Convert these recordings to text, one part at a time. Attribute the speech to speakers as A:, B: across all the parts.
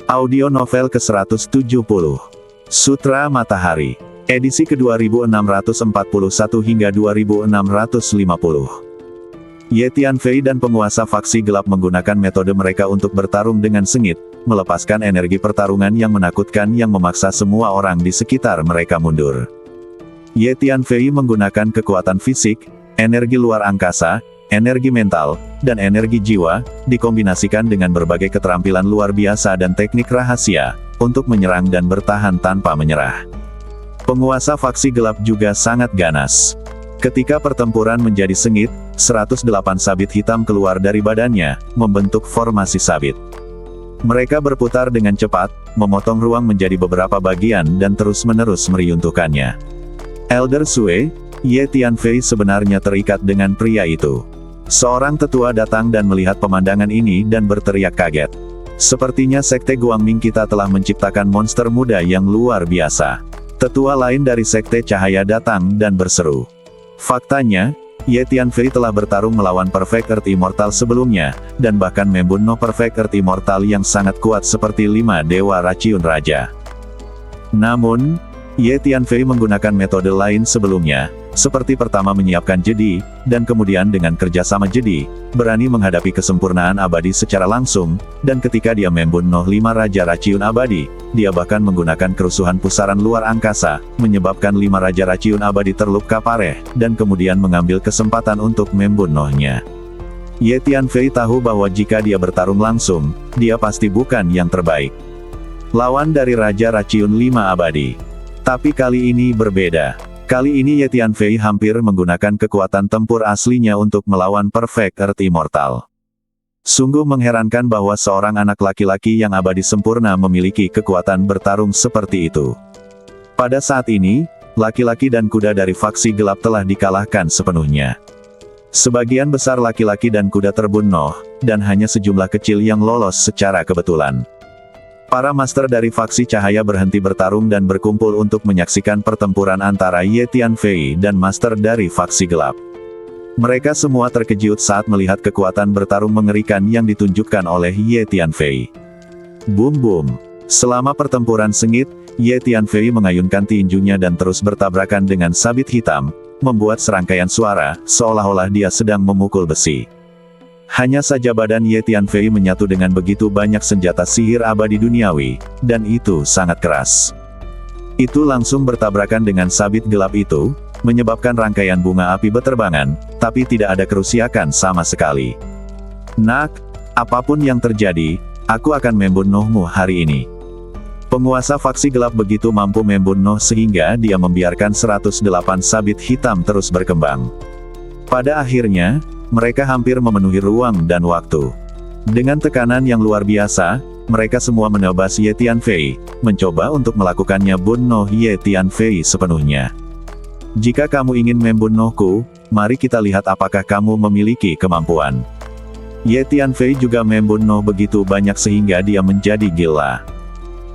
A: Audio novel ke-170. Sutra Matahari. Edisi ke-2641 hingga 2650. Ye Tianfei dan penguasa faksi gelap menggunakan metode mereka untuk bertarung dengan sengit, melepaskan energi pertarungan yang menakutkan yang memaksa semua orang di sekitar mereka mundur. Ye Tianfei menggunakan kekuatan fisik, energi luar angkasa, energi mental, dan energi jiwa, dikombinasikan dengan berbagai keterampilan luar biasa dan teknik rahasia, untuk menyerang dan bertahan tanpa menyerah. Penguasa faksi gelap juga sangat ganas. Ketika pertempuran menjadi sengit, 108 sabit hitam keluar dari badannya, membentuk formasi sabit. Mereka berputar dengan cepat, memotong ruang menjadi beberapa bagian dan terus-menerus meruntuhkannya. Elder Sue, Ye Tianfei sebenarnya terikat dengan pria itu. Seorang tetua datang dan melihat pemandangan ini dan berteriak kaget. Sepertinya Sekte Guangming kita telah menciptakan monster muda yang luar biasa. Tetua lain dari Sekte Cahaya datang dan berseru. Faktanya, Ye Tianfei telah bertarung melawan Perfect Earth Immortal sebelumnya, dan bahkan membunuh Perfect Earth Immortal yang sangat kuat seperti 5 Dewa Raciun Raja. Namun, Ye Tianfei menggunakan metode lain sebelumnya, seperti pertama menyiapkan jedi, dan kemudian dengan kerjasama jedi, berani menghadapi kesempurnaan abadi secara langsung, dan ketika dia membunuh 5 Raja Raciun Abadi, dia bahkan menggunakan kerusuhan pusaran luar angkasa, menyebabkan 5 Raja Raciun Abadi terluka parah, dan kemudian mengambil kesempatan untuk membunuhnya. Ye Tianfei tahu bahwa jika dia bertarung langsung, dia pasti bukan yang terbaik. Lawan dari Raja Raciun 5 Abadi. Tapi kali ini berbeda. Kali ini Ye Tianfei hampir menggunakan kekuatan tempur aslinya untuk melawan Perfect Earth Immortal. Sungguh mengherankan bahwa seorang anak laki-laki yang abadi sempurna memiliki kekuatan bertarung seperti itu. Pada saat ini, laki-laki dan kuda dari faksi gelap telah dikalahkan sepenuhnya. Sebagian besar laki-laki dan kuda terbunuh, dan hanya sejumlah kecil yang lolos secara kebetulan. Para master dari faksi cahaya berhenti bertarung dan berkumpul untuk menyaksikan pertempuran antara Ye Tianfei dan master dari faksi gelap. Mereka semua terkejut saat melihat kekuatan bertarung mengerikan yang ditunjukkan oleh Ye Tianfei. Boom boom. Selama pertempuran sengit, Ye Tianfei mengayunkan tinjunya dan terus bertabrakan dengan sabit hitam, membuat serangkaian suara, seolah-olah dia sedang memukul besi. Hanya saja badan Ye Tianfei menyatu dengan begitu banyak senjata sihir abadi duniawi, dan itu sangat keras. Itu langsung bertabrakan dengan sabit gelap itu, menyebabkan rangkaian bunga api beterbangan, tapi tidak ada kerusakan sama sekali. Nak, apapun yang terjadi, aku akan membunuhmu hari ini. Penguasa faksi gelap begitu mampu membunuh sehingga dia membiarkan 108 sabit hitam terus berkembang. Pada akhirnya, mereka hampir memenuhi ruang dan waktu. Dengan tekanan yang luar biasa, mereka semua menebas Ye Tianfei, mencoba untuk melakukannya bunuh Ye Tianfei sepenuhnya. Jika kamu ingin membunuhku, mari kita lihat apakah kamu memiliki kemampuan. Ye Tianfei juga membunuh begitu banyak sehingga dia menjadi gila.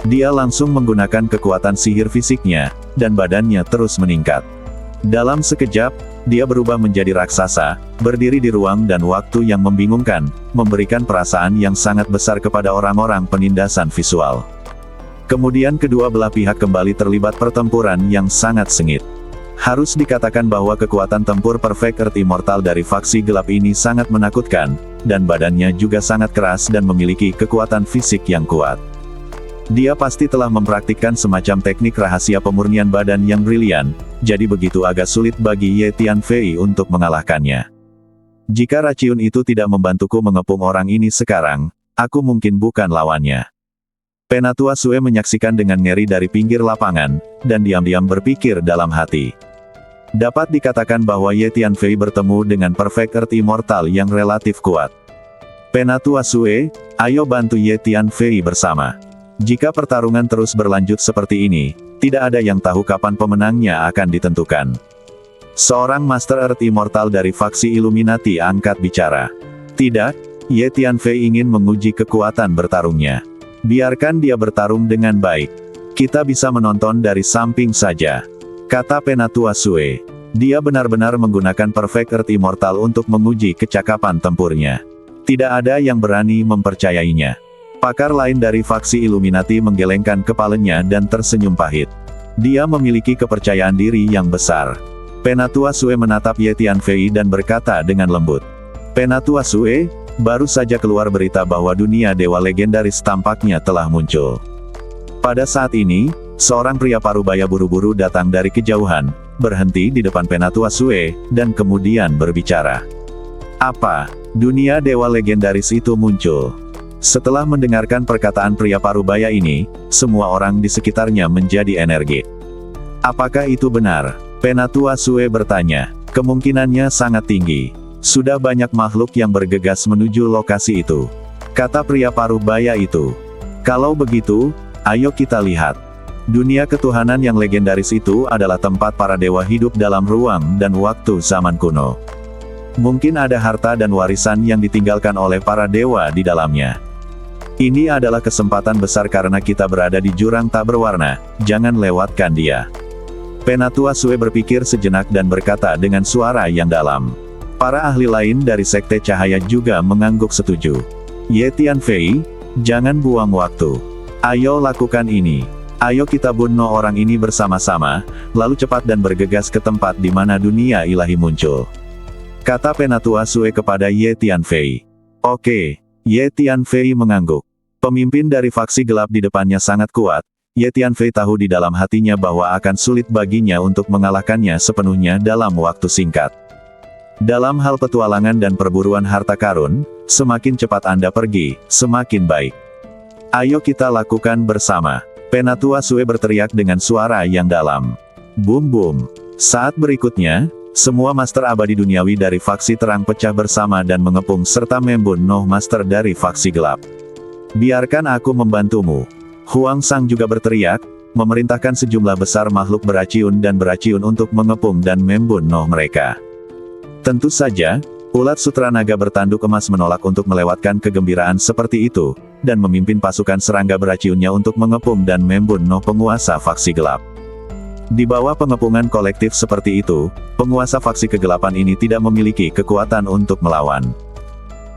A: Dia langsung menggunakan kekuatan sihir fisiknya, dan badannya terus meningkat. Dalam sekejap, dia berubah menjadi raksasa, berdiri di ruang dan waktu yang membingungkan, memberikan perasaan yang sangat besar kepada orang-orang penindasan visual. Kemudian kedua belah pihak kembali terlibat pertempuran yang sangat sengit. Harus dikatakan bahwa kekuatan tempur Perfect Earth Immortal dari faksi gelap ini sangat menakutkan, dan badannya juga sangat keras dan memiliki kekuatan fisik yang kuat. Dia pasti telah mempraktikkan semacam teknik rahasia pemurnian badan yang brilian, jadi begitu agak sulit bagi Ye Tianfei untuk mengalahkannya. Jika racun itu tidak membantuku mengepung orang ini sekarang, aku mungkin bukan lawannya. Penatua Sue menyaksikan dengan ngeri dari pinggir lapangan, dan diam-diam berpikir dalam hati. Dapat dikatakan bahwa Ye Tianfei bertemu dengan Perfect Earth Immortal yang relatif kuat. Penatua Sue, ayo bantu Ye Tianfei bersama. Jika pertarungan terus berlanjut seperti ini, tidak ada yang tahu kapan pemenangnya akan ditentukan. Seorang Master Earth Immortal dari faksi Illuminati angkat bicara. Tidak, Ye Tianfei ingin menguji kekuatan bertarungnya. Biarkan dia bertarung dengan baik. Kita bisa menonton dari samping saja, kata Penatua Sue. Dia benar-benar menggunakan Perfect Earth Immortal untuk menguji kecakapan tempurnya. Tidak ada yang berani mempercayainya. Pakar lain dari faksi Illuminati menggelengkan kepalanya dan tersenyum pahit. Dia memiliki kepercayaan diri yang besar. Penatua Sue menatap Ye Tianfei dan berkata dengan lembut. Penatua Sue, baru saja keluar berita bahwa dunia dewa legendaris tampaknya telah muncul. Pada saat ini, seorang pria parubaya buru-buru datang dari kejauhan, berhenti di depan Penatua Sue, dan kemudian berbicara. Apa? Dunia dewa legendaris itu muncul. Setelah mendengarkan perkataan pria parubaya ini, semua orang di sekitarnya menjadi energik. Apakah itu benar? Penatua Sue bertanya. Kemungkinannya sangat tinggi. Sudah banyak makhluk yang bergegas menuju lokasi itu. Kata pria parubaya itu. Kalau begitu, ayo kita lihat. Dunia ketuhanan yang legendaris itu adalah tempat para dewa hidup dalam ruang dan waktu zaman kuno. Mungkin ada harta dan warisan yang ditinggalkan oleh para dewa di dalamnya. Ini adalah kesempatan besar karena kita berada di jurang tak berwarna, jangan lewatkan dia. Penatua Sue berpikir sejenak dan berkata dengan suara yang dalam. Para ahli lain dari Sekte Cahaya juga mengangguk setuju. Ye Tianfei, jangan buang waktu. Ayo lakukan ini. Ayo kita bunuh orang ini bersama-sama, lalu cepat dan bergegas ke tempat di mana dunia ilahi muncul. Kata Penatua Sue kepada Ye Tianfei. Oke. Ye Tianfei mengangguk. Pemimpin dari faksi gelap di depannya sangat kuat. Ye Tianfei tahu di dalam hatinya bahwa akan sulit baginya untuk mengalahkannya sepenuhnya dalam waktu singkat. Dalam hal petualangan dan perburuan harta karun, semakin cepat Anda pergi, semakin baik. Ayo kita lakukan bersama. Penatua Sue berteriak dengan suara yang dalam. Boom boom. Saat berikutnya, semua master abadi duniawi dari faksi terang pecah bersama dan mengepung serta membunuh master dari faksi gelap. Biarkan aku membantumu. Huang Sang juga berteriak, memerintahkan sejumlah besar makhluk beraciun untuk mengepung dan membunuh mereka. Tentu saja, ulat sutra naga bertanduk emas menolak untuk melewatkan kegembiraan seperti itu, dan memimpin pasukan serangga beraciunnya untuk mengepung dan membunuh penguasa faksi gelap. Di bawah pengepungan kolektif seperti itu, penguasa faksi kegelapan ini tidak memiliki kekuatan untuk melawan.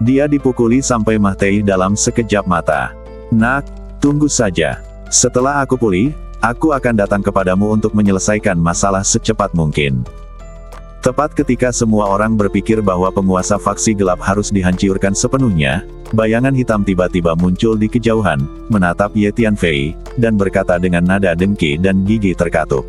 A: Dia dipukuli sampai mati dalam sekejap mata. Nak, tunggu saja. Setelah aku pulih, aku akan datang kepadamu untuk menyelesaikan masalah secepat mungkin. Tepat ketika semua orang berpikir bahwa penguasa faksi gelap harus dihancurkan sepenuhnya, bayangan hitam tiba-tiba muncul di kejauhan, menatap Ye Tianfei, dan berkata dengan nada dengki dan gigi terkatup.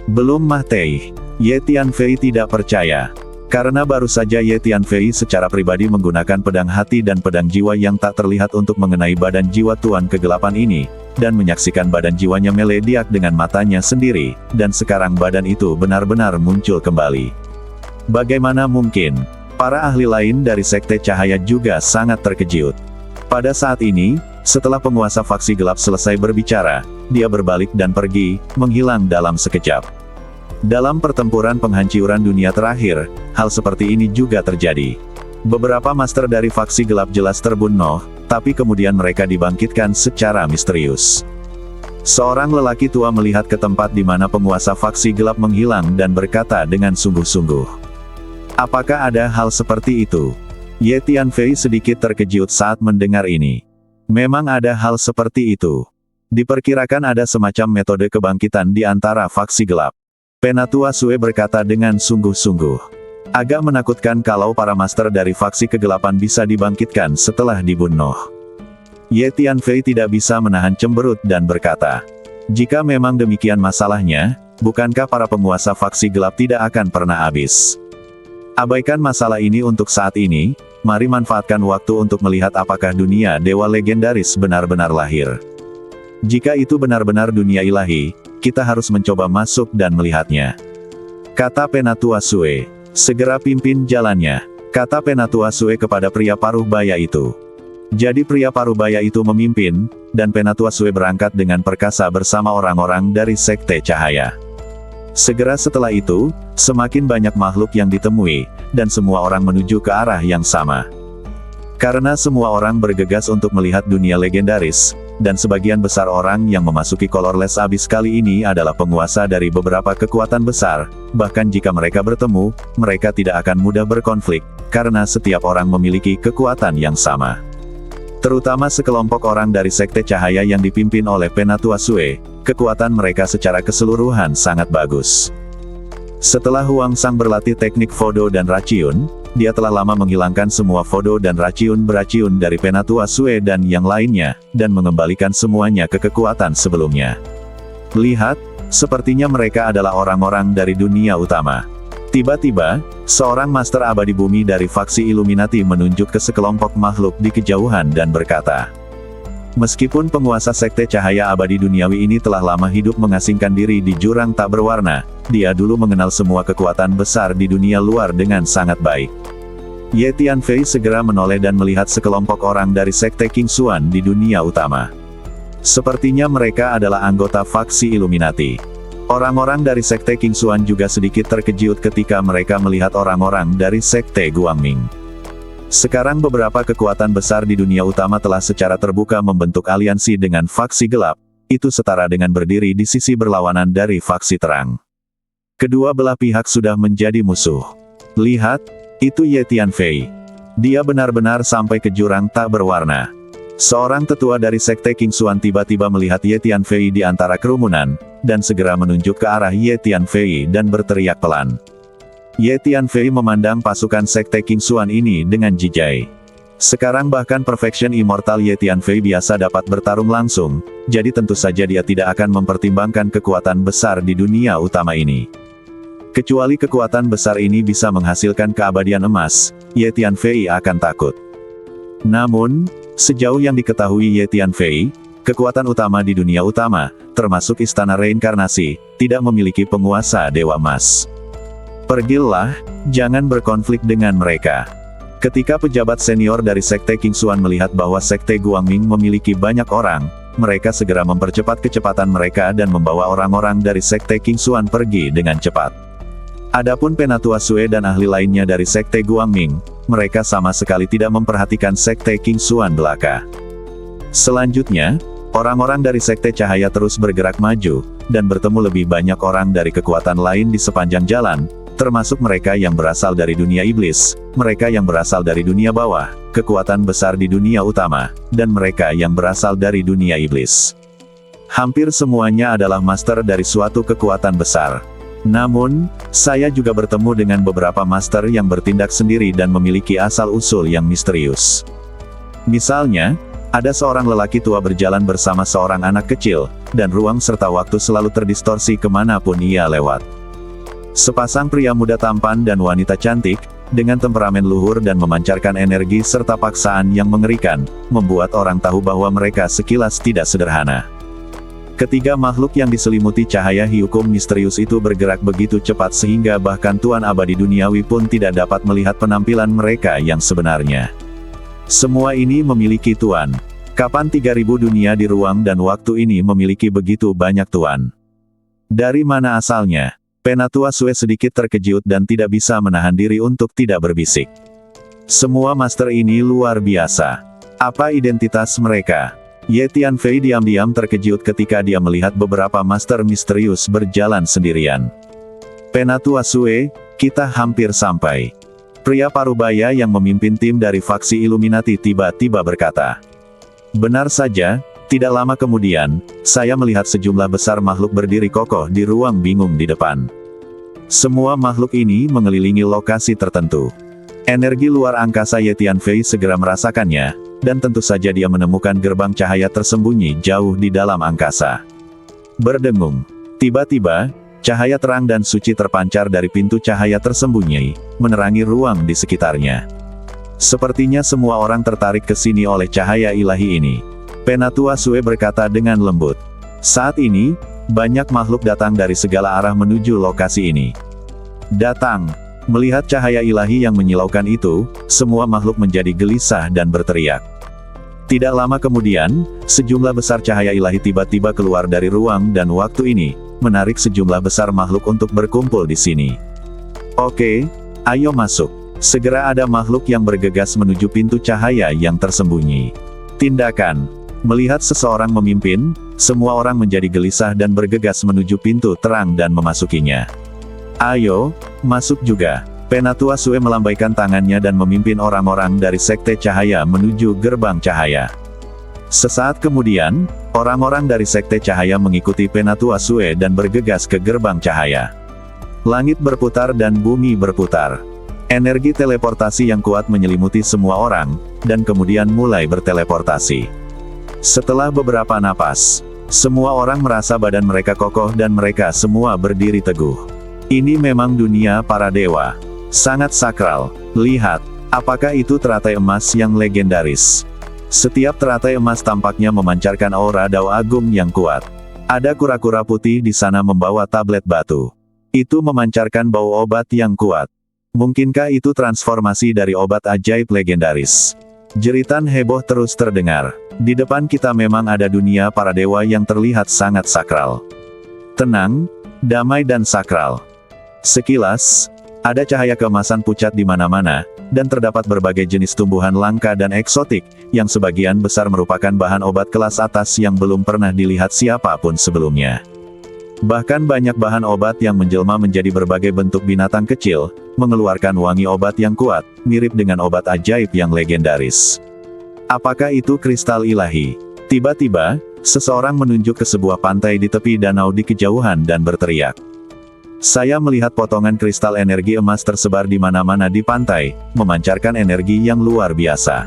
A: Belum mati. Ye Tianfei tidak percaya. Karena baru saja Ye Tianfei secara pribadi menggunakan pedang hati dan pedang jiwa yang tak terlihat untuk mengenai badan jiwa Tuan Kegelapan ini, dan menyaksikan badan jiwanya melediak dengan matanya sendiri, dan sekarang badan itu benar-benar muncul kembali. Bagaimana mungkin? Para ahli lain dari Sekte Cahaya juga sangat terkejut. Pada saat ini, setelah penguasa faksi gelap selesai berbicara, dia berbalik dan pergi, menghilang dalam sekejap. Dalam pertempuran penghancuran dunia terakhir, hal seperti ini juga terjadi. Beberapa master dari faksi gelap jelas terbunuh, tapi kemudian mereka dibangkitkan secara misterius. Seorang lelaki tua melihat ke tempat di mana penguasa faksi gelap menghilang dan berkata dengan sungguh-sungguh. Apakah ada hal seperti itu? Ye Tianfei sedikit terkejut saat mendengar ini. Memang ada hal seperti itu. Diperkirakan ada semacam metode kebangkitan di antara faksi gelap. Penatua Sue berkata dengan sungguh-sungguh. Agak menakutkan kalau para master dari faksi kegelapan bisa dibangkitkan setelah dibunuh. Ye Tianfei tidak bisa menahan cemberut dan berkata, jika memang demikian masalahnya, bukankah para penguasa faksi gelap tidak akan pernah habis? Abaikan masalah ini untuk saat ini, mari manfaatkan waktu untuk melihat apakah dunia dewa legendaris benar-benar lahir. Jika itu benar-benar dunia ilahi, kita harus mencoba masuk dan melihatnya. Kata Penatua Sue. Segera pimpin jalannya. Kata Penatua Sue kepada pria parubaya itu. Jadi pria parubaya itu memimpin, dan Penatua Sue berangkat dengan perkasa bersama orang-orang dari Sekte Cahaya. Segera setelah itu, semakin banyak makhluk yang ditemui, dan semua orang menuju ke arah yang sama. Karena semua orang bergegas untuk melihat dunia legendaris, dan sebagian besar orang yang memasuki Colorless Abyss kali ini adalah penguasa dari beberapa kekuatan besar, bahkan jika mereka bertemu, mereka tidak akan mudah berkonflik, karena setiap orang memiliki kekuatan yang sama. Terutama sekelompok orang dari Sekte Cahaya yang dipimpin oleh Penatua Sue, kekuatan mereka secara keseluruhan sangat bagus. Setelah Huang Sang berlatih teknik Fodo dan Raciun, dia telah lama menghilangkan semua Fodo dan Raciun beraciun dari Penatua Sue dan yang lainnya, dan mengembalikan semuanya ke kekuatan sebelumnya. Lihat, sepertinya mereka adalah orang-orang dari dunia utama. Tiba-tiba, seorang Master Abadi Bumi dari faksi Illuminati menunjuk ke sekelompok makhluk di kejauhan dan berkata, meskipun penguasa Sekte Cahaya Abadi Duniawi ini telah lama hidup mengasingkan diri di jurang tak berwarna, dia dulu mengenal semua kekuatan besar di dunia luar dengan sangat baik. Ye Tianfei segera menoleh dan melihat sekelompok orang dari Sekte King Xuan di dunia utama. Sepertinya mereka adalah anggota faksi Illuminati. Orang-orang dari Sekte King Xuan juga sedikit terkejut ketika mereka melihat orang-orang dari Sekte Guangming. Sekarang beberapa kekuatan besar di dunia utama telah secara terbuka membentuk aliansi dengan faksi gelap, itu setara dengan berdiri di sisi berlawanan dari faksi terang. Kedua belah pihak sudah menjadi musuh. Lihat, itu Ye Tianfei. Dia benar-benar sampai ke jurang tak berwarna. Seorang tetua dari Sekte King Xuan tiba-tiba melihat Ye Tianfei di antara kerumunan, dan segera menunjuk ke arah Ye Tianfei dan berteriak pelan. Ye Tianfei memandang pasukan Sekte King Xuan ini dengan jijai. Sekarang bahkan Perfection Immortal Ye Tianfei biasa dapat bertarung langsung, jadi tentu saja dia tidak akan mempertimbangkan kekuatan besar di dunia utama ini. Kecuali kekuatan besar ini bisa menghasilkan keabadian emas, Ye Tianfei akan takut. Namun, sejauh yang diketahui Ye Tianfei, kekuatan utama di dunia utama, termasuk Istana Reinkarnasi, tidak memiliki penguasa Dewa Emas. Pergilah, jangan berkonflik dengan mereka. Ketika pejabat senior dari Sekte King Xuan melihat bahwa Sekte Guangming memiliki banyak orang, mereka segera mempercepat kecepatan mereka dan membawa orang-orang dari Sekte King Xuan pergi dengan cepat. Adapun Penatua Sue dan ahli lainnya dari Sekte Guangming, mereka sama sekali tidak memperhatikan Sekte King Xuan belaka. Selanjutnya, orang-orang dari Sekte Cahaya terus bergerak maju, dan bertemu lebih banyak orang dari kekuatan lain di sepanjang jalan, termasuk mereka yang berasal dari dunia iblis, mereka yang berasal dari dunia bawah, kekuatan besar di dunia utama, dan mereka yang berasal dari dunia iblis. Hampir semuanya adalah master dari suatu kekuatan besar. Namun, saya juga bertemu dengan beberapa master yang bertindak sendiri dan memiliki asal-usul yang misterius. Misalnya, ada seorang lelaki tua berjalan bersama seorang anak kecil, dan ruang serta waktu selalu terdistorsi kemanapun ia lewat. Sepasang pria muda tampan dan wanita cantik, dengan temperamen luhur dan memancarkan energi serta paksaan yang mengerikan, membuat orang tahu bahwa mereka sekilas tidak sederhana. Ketiga makhluk yang diselimuti cahaya hiukum misterius itu bergerak begitu cepat sehingga bahkan Tuan Abadi Duniawi pun tidak dapat melihat penampilan mereka yang sebenarnya. Semua ini memiliki Tuan. Kapan 3000 dunia di ruang dan waktu ini memiliki begitu banyak Tuan? Dari mana asalnya? Penatua Sue sedikit terkejut dan tidak bisa menahan diri untuk tidak berbisik. Semua master ini luar biasa. Apa identitas mereka? Ye Tianfei diam-diam terkejut ketika dia melihat beberapa master misterius berjalan sendirian. Penatua Sue, kita hampir sampai. Pria parubaya yang memimpin tim dari faksi Illuminati tiba-tiba berkata. Benar saja, tidak lama kemudian, saya melihat sejumlah besar makhluk berdiri kokoh di ruang bingung di depan. Semua makhluk ini mengelilingi lokasi tertentu. Energi luar angkasa Ye Tianfei segera merasakannya, dan tentu saja dia menemukan gerbang cahaya tersembunyi jauh di dalam angkasa. Berdengung. Tiba-tiba, cahaya terang dan suci terpancar dari pintu cahaya tersembunyi, menerangi ruang di sekitarnya. Sepertinya semua orang tertarik ke sini oleh cahaya ilahi ini. Penatua Sue berkata dengan lembut. Saat ini, banyak makhluk datang dari segala arah menuju lokasi ini. Datang. Melihat cahaya ilahi yang menyilaukan itu, semua makhluk menjadi gelisah dan berteriak. Tidak lama kemudian, sejumlah besar cahaya ilahi tiba-tiba keluar dari ruang dan waktu ini, menarik sejumlah besar makhluk untuk berkumpul di sini. Oke, ayo masuk. Segera ada makhluk yang bergegas menuju pintu cahaya yang tersembunyi. Tindakan. Melihat seseorang memimpin, semua orang menjadi gelisah dan bergegas menuju pintu terang dan memasukinya. Ayo, masuk juga. Penatua Sue melambaikan tangannya dan memimpin orang-orang dari Sekte Cahaya menuju gerbang cahaya. Sesaat kemudian, orang-orang dari Sekte Cahaya mengikuti Penatua Sue dan bergegas ke gerbang cahaya. Langit berputar dan bumi berputar. Energi teleportasi yang kuat menyelimuti semua orang, dan kemudian mulai berteleportasi. Setelah beberapa napas, semua orang merasa badan mereka kokoh dan mereka semua berdiri teguh. Ini memang dunia para dewa. Sangat sakral. Lihat, apakah itu teratai emas yang legendaris? Setiap teratai emas tampaknya memancarkan aura dao agung yang kuat. Ada kura-kura putih di sana membawa tablet batu. Itu memancarkan bau obat yang kuat. Mungkinkah itu transformasi dari obat ajaib legendaris? Jeritan heboh terus terdengar. Di depan kita memang ada dunia para dewa yang terlihat sangat sakral. Tenang, damai dan sakral. Sekilas, ada cahaya keemasan pucat di mana-mana, dan terdapat berbagai jenis tumbuhan langka dan eksotik, yang sebagian besar merupakan bahan obat kelas atas yang belum pernah dilihat siapapun sebelumnya. Bahkan banyak bahan obat yang menjelma menjadi berbagai bentuk binatang kecil, mengeluarkan wangi obat yang kuat, mirip dengan obat ajaib yang legendaris. Apakah itu kristal ilahi? Tiba-tiba, seseorang menunjuk ke sebuah pantai di tepi danau di kejauhan dan berteriak. Saya melihat potongan kristal energi emas tersebar di mana-mana di pantai, memancarkan energi yang luar biasa.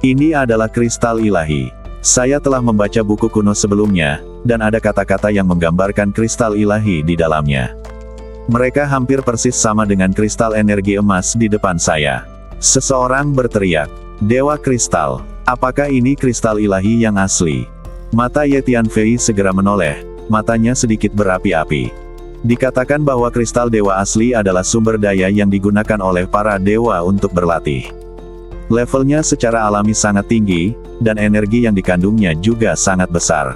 A: Ini adalah kristal ilahi. Saya telah membaca buku kuno sebelumnya, dan ada kata-kata yang menggambarkan kristal ilahi di dalamnya. Mereka hampir persis sama dengan kristal energi emas di depan saya. Seseorang berteriak, "Dewa Kristal, apakah ini kristal ilahi yang asli?" Mata Ye Tianfei segera menoleh, matanya sedikit berapi-api. Dikatakan bahwa kristal dewa asli adalah sumber daya yang digunakan oleh para dewa untuk berlatih. Levelnya secara alami sangat tinggi, dan energi yang dikandungnya juga sangat besar.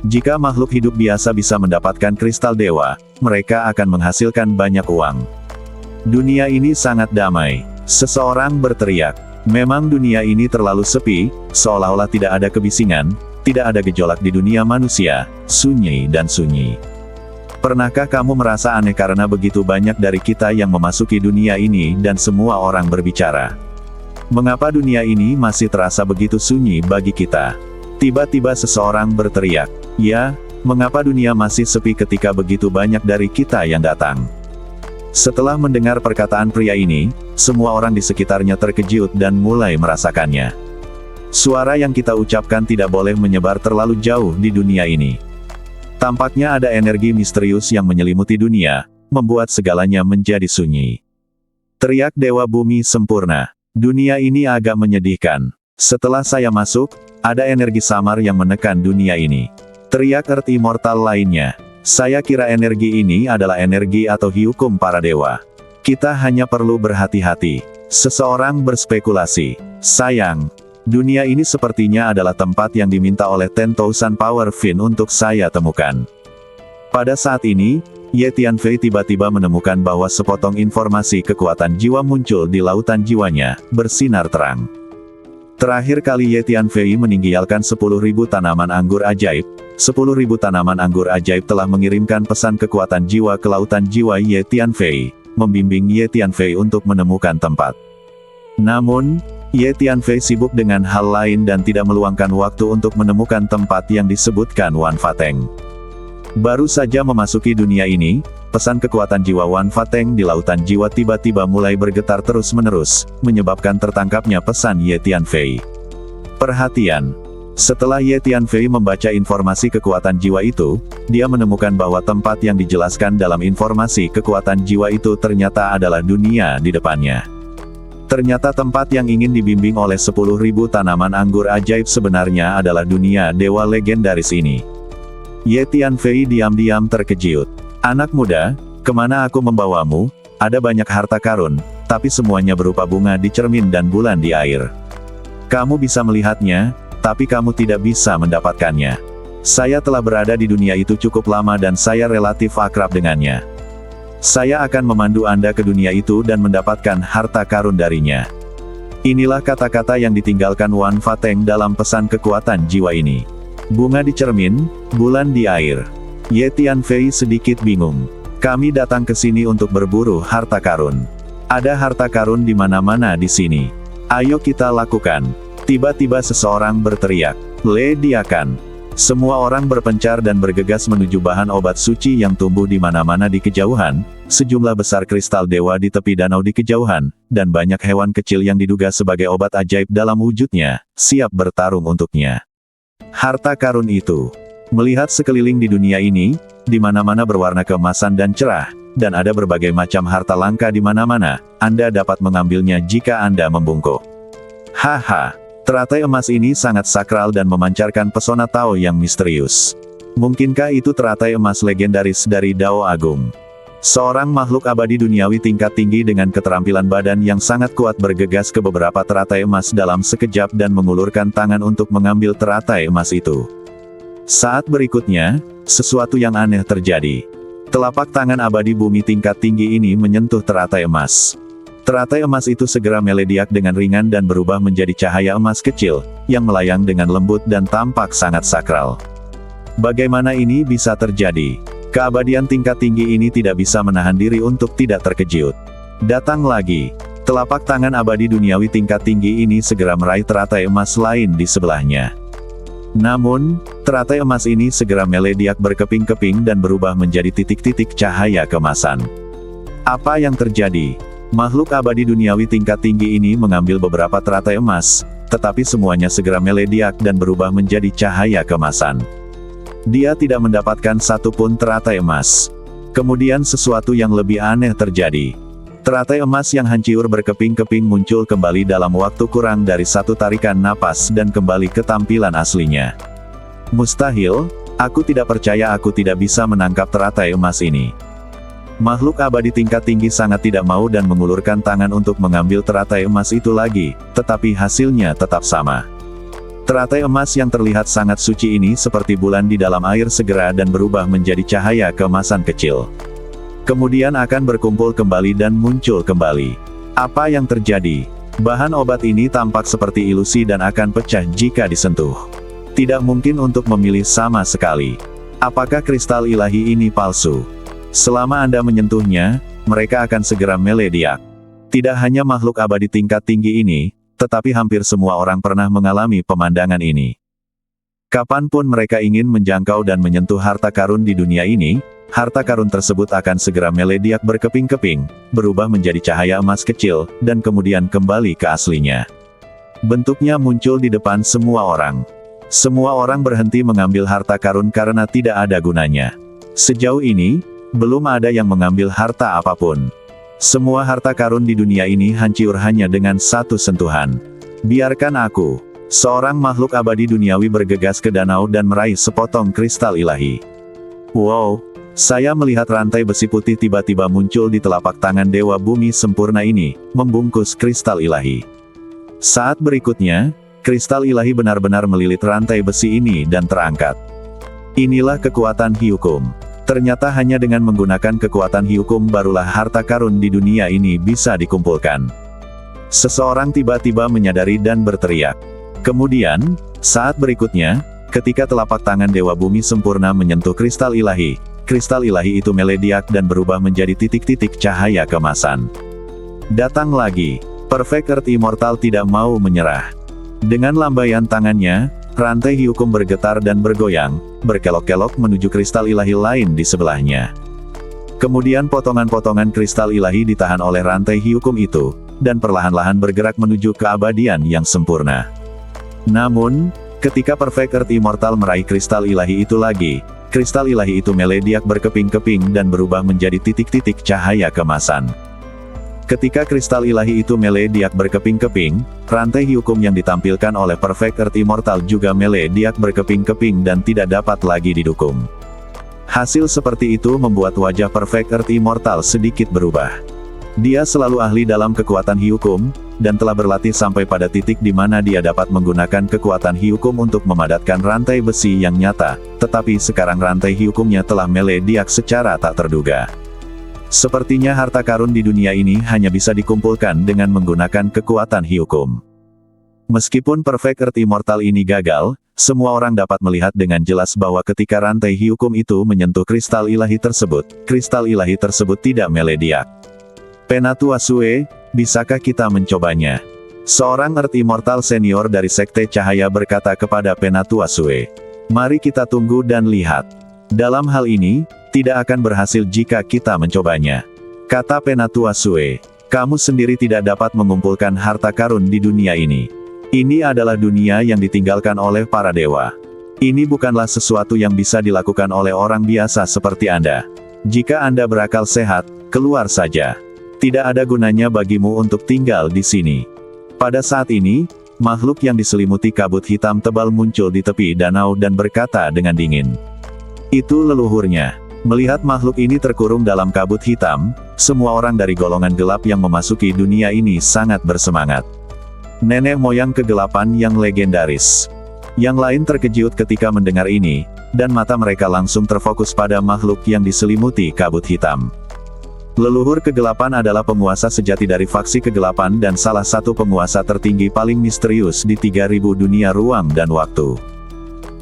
A: Jika makhluk hidup biasa bisa mendapatkan kristal dewa, mereka akan menghasilkan banyak uang. Dunia ini sangat damai. Seseorang berteriak, memang dunia ini terlalu sepi, seolah-olah tidak ada kebisingan, tidak ada gejolak di dunia manusia, sunyi dan sunyi. Pernahkah kamu merasa aneh karena begitu banyak dari kita yang memasuki dunia ini dan semua orang berbicara? Mengapa dunia ini masih terasa begitu sunyi bagi kita? Tiba-tiba seseorang berteriak, ya, mengapa dunia masih sepi ketika begitu banyak dari kita yang datang? Setelah mendengar perkataan pria ini, semua orang di sekitarnya terkejut dan mulai merasakannya. Suara yang kita ucapkan tidak boleh menyebar terlalu jauh di dunia ini. Tampaknya ada energi misterius yang menyelimuti dunia, membuat segalanya menjadi sunyi. Teriak Dewa Bumi Sempurna. Dunia ini agak menyedihkan. Setelah saya masuk, ada energi samar yang menekan dunia ini. Teriak Earth Immortal lainnya. Saya kira energi ini adalah energi atau hukum para dewa. Kita hanya perlu berhati-hati. Seseorang berspekulasi. Sayang. Dunia ini sepertinya adalah tempat yang diminta oleh 10,000 Power Fin untuk saya temukan. Pada saat ini, Ye Tianfei tiba-tiba menemukan bahwa sepotong informasi kekuatan jiwa muncul di lautan jiwanya, bersinar terang. Terakhir kali Ye Tianfei meninggalkan 10.000 tanaman anggur ajaib, 10.000 tanaman anggur ajaib telah mengirimkan pesan kekuatan jiwa ke lautan jiwa Ye Tianfei, membimbing Ye Tianfei untuk menemukan tempat. Namun, Ye Tianfei sibuk dengan hal lain dan tidak meluangkan waktu untuk menemukan tempat yang disebutkan Wan Fateng. Baru saja memasuki dunia ini, pesan kekuatan jiwa Wan Fateng di lautan jiwa tiba-tiba mulai bergetar terus-menerus, menyebabkan tertangkapnya pesan Ye Tianfei. Perhatian! Setelah Ye Tianfei membaca informasi kekuatan jiwa itu, dia menemukan bahwa tempat yang dijelaskan dalam informasi kekuatan jiwa itu ternyata adalah dunia di depannya. Ternyata tempat yang ingin dibimbing oleh 10.000 tanaman anggur ajaib sebenarnya adalah dunia dewa legendaris ini. Ye Tianfei diam-diam terkejut. Anak muda, kemana aku membawamu? Ada banyak harta karun, tapi semuanya berupa bunga di cermin dan bulan di air. Kamu bisa melihatnya, tapi kamu tidak bisa mendapatkannya. Saya telah berada di dunia itu cukup lama dan saya relatif akrab dengannya. Saya akan memandu Anda ke dunia itu dan mendapatkan harta karun darinya. Inilah kata-kata yang ditinggalkan Wan Fateng dalam pesan kekuatan jiwa ini. Bunga di cermin, bulan di air. Ye Tianfei sedikit bingung. Kami datang ke sini untuk berburu harta karun. Ada harta karun di mana-mana di sini. Ayo kita lakukan. Tiba-tiba seseorang berteriak, "Ledakan!" Semua orang berpencar dan bergegas menuju bahan obat suci yang tumbuh di mana-mana di kejauhan, sejumlah besar kristal dewa di tepi danau di kejauhan, dan banyak hewan kecil yang diduga sebagai obat ajaib dalam wujudnya, siap bertarung untuknya. Harta karun itu. Melihat sekeliling di dunia ini, di mana-mana berwarna keemasan dan cerah, dan ada berbagai macam harta langka di mana-mana, Anda dapat mengambilnya jika Anda membungkuk. Haha. Teratai emas ini sangat sakral dan memancarkan pesona Tao yang misterius. Mungkinkah itu teratai emas legendaris dari Dao Agung? Seorang makhluk abadi duniawi tingkat tinggi dengan keterampilan badan yang sangat kuat bergegas ke beberapa teratai emas dalam sekejap dan mengulurkan tangan untuk mengambil teratai emas itu. Saat berikutnya, sesuatu yang aneh terjadi. Telapak tangan abadi bumi tingkat tinggi ini menyentuh teratai emas. Teratai emas itu segera melediak dengan ringan dan berubah menjadi cahaya emas kecil, yang melayang dengan lembut dan tampak sangat sakral. Bagaimana ini bisa terjadi? Keabadian tingkat tinggi ini tidak bisa menahan diri untuk tidak terkejut. Datang lagi. Telapak tangan abadi duniawi tingkat tinggi ini segera meraih teratai emas lain di sebelahnya. Namun, teratai emas ini segera melediak berkeping-keping dan berubah menjadi titik-titik cahaya keemasan. Apa yang terjadi? Makhluk abadi duniawi tingkat tinggi ini mengambil beberapa teratai emas, tetapi semuanya segera melediak dan berubah menjadi cahaya keemasan. Dia tidak mendapatkan satu pun teratai emas. Kemudian sesuatu yang lebih aneh terjadi. Teratai emas yang hancur berkeping-keping muncul kembali dalam waktu kurang dari satu tarikan napas dan kembali ke tampilan aslinya. Mustahil, aku tidak percaya aku tidak bisa menangkap teratai emas ini. Makhluk abadi tingkat tinggi sangat tidak mau dan mengulurkan tangan untuk mengambil teratai emas itu lagi, tetapi hasilnya tetap sama. Teratai emas yang terlihat sangat suci ini seperti bulan di dalam air segera dan berubah menjadi cahaya keemasan kecil. Kemudian akan berkumpul kembali dan muncul kembali. Apa yang terjadi? Bahan obat ini tampak seperti ilusi dan akan pecah jika disentuh. Tidak mungkin untuk memilih sama sekali. Apakah kristal ilahi ini palsu? Selama Anda menyentuhnya, mereka akan segera melediak. Tidak hanya makhluk abadi tingkat tinggi ini, tetapi hampir semua orang pernah mengalami pemandangan ini. Kapanpun mereka ingin menjangkau dan menyentuh harta karun di dunia ini, harta karun tersebut akan segera melediak berkeping-keping, berubah menjadi cahaya emas kecil, dan kemudian kembali ke aslinya. Bentuknya muncul di depan semua orang. Semua orang berhenti mengambil harta karun karena tidak ada gunanya. Sejauh ini, belum ada yang mengambil harta apapun. Semua harta karun di dunia ini hancur hanya dengan satu sentuhan. Biarkan aku. Seorang makhluk abadi duniawi bergegas ke danau dan meraih sepotong kristal ilahi. Wow, saya melihat rantai besi putih tiba-tiba muncul di telapak tangan Dewa Bumi sempurna ini, membungkus kristal ilahi. Saat berikutnya, kristal ilahi benar-benar melilit rantai besi ini dan terangkat. Inilah kekuatan Hyukum. Ternyata hanya dengan menggunakan kekuatan Hyukum barulah harta karun di dunia ini bisa dikumpulkan. Seseorang tiba-tiba menyadari dan berteriak. Kemudian, saat berikutnya, ketika telapak tangan Dewa Bumi sempurna menyentuh kristal ilahi itu melediak dan berubah menjadi titik-titik cahaya keemasan. Datang lagi. Perfect Earth Immortal tidak mau menyerah. Dengan lambaian tangannya, rantai Hyukum bergetar dan bergoyang, berkelok-kelok menuju kristal ilahi lain di sebelahnya. Kemudian potongan-potongan kristal ilahi ditahan oleh rantai Hyukum itu, dan perlahan-lahan bergerak menuju keabadian yang sempurna. Namun, ketika Perfect Earth Immortal meraih kristal ilahi itu lagi, kristal ilahi itu melediak berkeping-keping dan berubah menjadi titik-titik cahaya keemasan. Ketika kristal ilahi itu melediak berkeping-keping, rantai Hyukum yang ditampilkan oleh Perfect Earth Immortal juga melediak berkeping-keping dan tidak dapat lagi didukung. Hasil seperti itu membuat wajah Perfect Earth Immortal sedikit berubah. Dia selalu ahli dalam kekuatan Hyukum, dan telah berlatih sampai pada titik di mana dia dapat menggunakan kekuatan Hyukum untuk memadatkan rantai besi yang nyata, tetapi sekarang rantai Hyukumnya telah melediak secara tak terduga. Sepertinya harta karun di dunia ini hanya bisa dikumpulkan dengan menggunakan kekuatan Hyukum. Meskipun Perfect Earth Immortal ini gagal, semua orang dapat melihat dengan jelas bahwa ketika rantai Hyukum itu menyentuh kristal ilahi tersebut tidak melediak. Penatua Sue, bisakah kita mencobanya? Seorang Earth Immortal senior dari Sekte Cahaya berkata kepada Penatua Sue. Mari kita tunggu dan lihat. Dalam hal ini, tidak akan berhasil jika kita mencobanya. Kata Penatua Sue. Kamu sendiri tidak dapat mengumpulkan harta karun di dunia ini. Ini adalah dunia yang ditinggalkan oleh para dewa. Ini bukanlah sesuatu yang bisa dilakukan oleh orang biasa seperti Anda. Jika Anda berakal sehat, keluar saja. Tidak ada gunanya bagimu untuk tinggal di sini. Pada saat ini, makhluk yang diselimuti kabut hitam tebal muncul di tepi danau dan berkata dengan dingin. Itu leluhurnya. Melihat makhluk ini terkurung dalam kabut hitam, semua orang dari golongan gelap yang memasuki dunia ini sangat bersemangat. Nenek moyang kegelapan yang legendaris. Yang lain terkejut ketika mendengar ini, dan mata mereka langsung terfokus pada makhluk yang diselimuti kabut hitam. Leluhur kegelapan adalah penguasa sejati dari faksi kegelapan dan salah satu penguasa tertinggi paling misterius di 3000 dunia ruang dan waktu.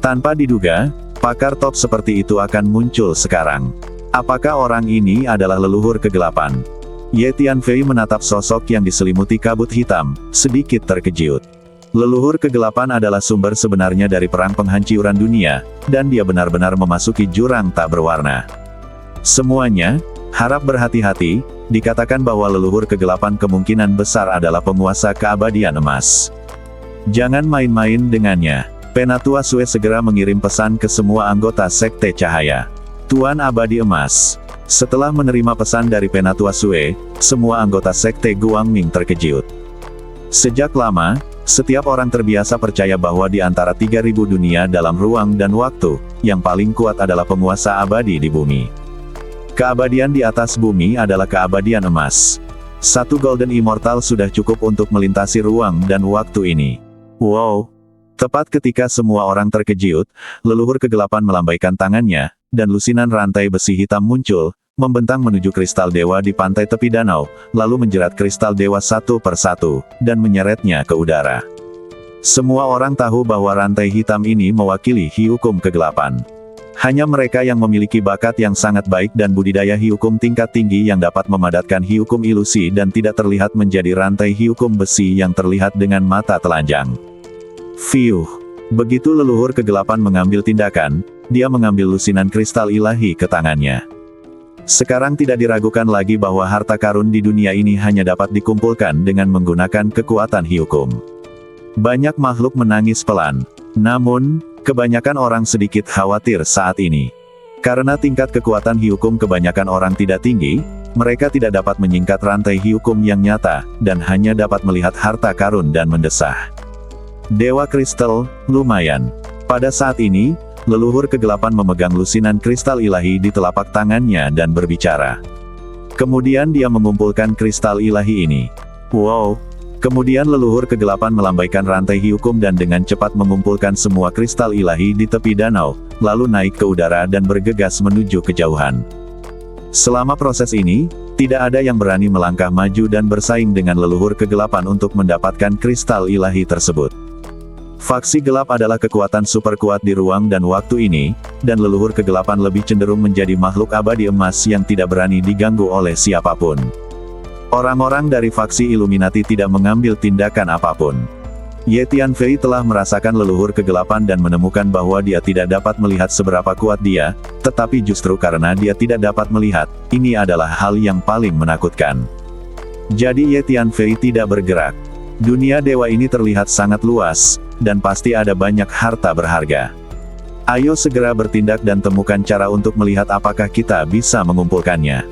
A: Tanpa diduga, pakar top seperti itu akan muncul sekarang. Apakah orang ini adalah leluhur kegelapan? Ye Tianfei menatap sosok yang diselimuti kabut hitam, sedikit terkejut. Leluhur kegelapan adalah sumber sebenarnya dari perang penghancuran dunia, dan dia benar-benar memasuki jurang tak berwarna. Semuanya, harap berhati-hati, dikatakan bahwa leluhur kegelapan kemungkinan besar adalah penguasa keabadian emas. Jangan main-main dengannya. Penatua Sue segera mengirim pesan ke semua anggota Sekte Cahaya. Tuan Abadi Emas. Setelah menerima pesan dari Penatua Sue, semua anggota Sekte Guangming terkejut. Sejak lama, setiap orang terbiasa percaya bahwa di antara 3000 dunia dalam ruang dan waktu, yang paling kuat adalah penguasa abadi di bumi. Keabadian di atas bumi adalah keabadian emas. Satu Golden Immortal sudah cukup untuk melintasi ruang dan waktu ini. Wow! Tepat ketika semua orang terkejut, leluhur kegelapan melambaikan tangannya, dan lusinan rantai besi hitam muncul, membentang menuju kristal dewa di pantai tepi danau, lalu menjerat kristal dewa satu persatu, dan menyeretnya ke udara. Semua orang tahu bahwa rantai hitam ini mewakili hiukum kegelapan. Hanya mereka yang memiliki bakat yang sangat baik dan budidaya hiukum tingkat tinggi yang dapat memadatkan hiukum ilusi dan tidak terlihat menjadi rantai hiukum besi yang terlihat dengan mata telanjang. Fiuh. Begitu leluhur kegelapan mengambil tindakan, dia mengambil lusinan kristal ilahi ke tangannya. Sekarang tidak diragukan lagi bahwa harta karun di dunia ini hanya dapat dikumpulkan dengan menggunakan kekuatan hiukum. Banyak makhluk menangis pelan. Namun, kebanyakan orang sedikit khawatir saat ini. Karena tingkat kekuatan hiukum kebanyakan orang tidak tinggi, mereka tidak dapat menyingkat rantai hiukum yang nyata, dan hanya dapat melihat harta karun dan mendesah. Dewa Kristal, lumayan. Pada saat ini, leluhur kegelapan memegang lusinan kristal ilahi di telapak tangannya dan berbicara. Kemudian dia mengumpulkan kristal ilahi ini. Wow! Kemudian leluhur kegelapan melambaikan rantai hiukum dan dengan cepat mengumpulkan semua kristal ilahi di tepi danau, lalu naik ke udara dan bergegas menuju kejauhan. Selama proses ini, tidak ada yang berani melangkah maju dan bersaing dengan leluhur kegelapan untuk mendapatkan kristal ilahi tersebut. Faksi gelap adalah kekuatan super kuat di ruang dan waktu ini, dan leluhur kegelapan lebih cenderung menjadi makhluk abadi emas yang tidak berani diganggu oleh siapapun. Orang-orang dari faksi Illuminati tidak mengambil tindakan apapun. Ye Tianfei telah merasakan leluhur kegelapan dan menemukan bahwa dia tidak dapat melihat seberapa kuat dia, tetapi justru karena dia tidak dapat melihat, ini adalah hal yang paling menakutkan. Jadi Ye Tianfei tidak bergerak. Dunia dewa ini terlihat sangat luas, dan pasti ada banyak harta berharga. Ayo segera bertindak dan temukan cara untuk melihat apakah kita bisa mengumpulkannya.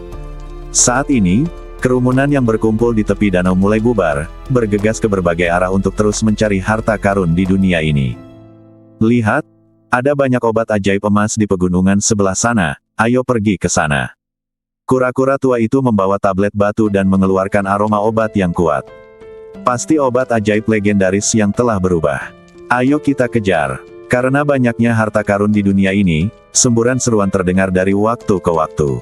A: Saat ini, kerumunan yang berkumpul di tepi danau mulai bubar, bergegas ke berbagai arah untuk terus mencari harta karun di dunia ini. Lihat, ada banyak obat ajaib emas di pegunungan sebelah sana, ayo pergi ke sana. Kura-kura tua itu membawa tablet batu dan mengeluarkan aroma obat yang kuat. Pasti obat ajaib legendaris yang telah berubah. Ayo kita kejar. Karena banyaknya harta karun di dunia ini, semburan seruan terdengar dari waktu ke waktu.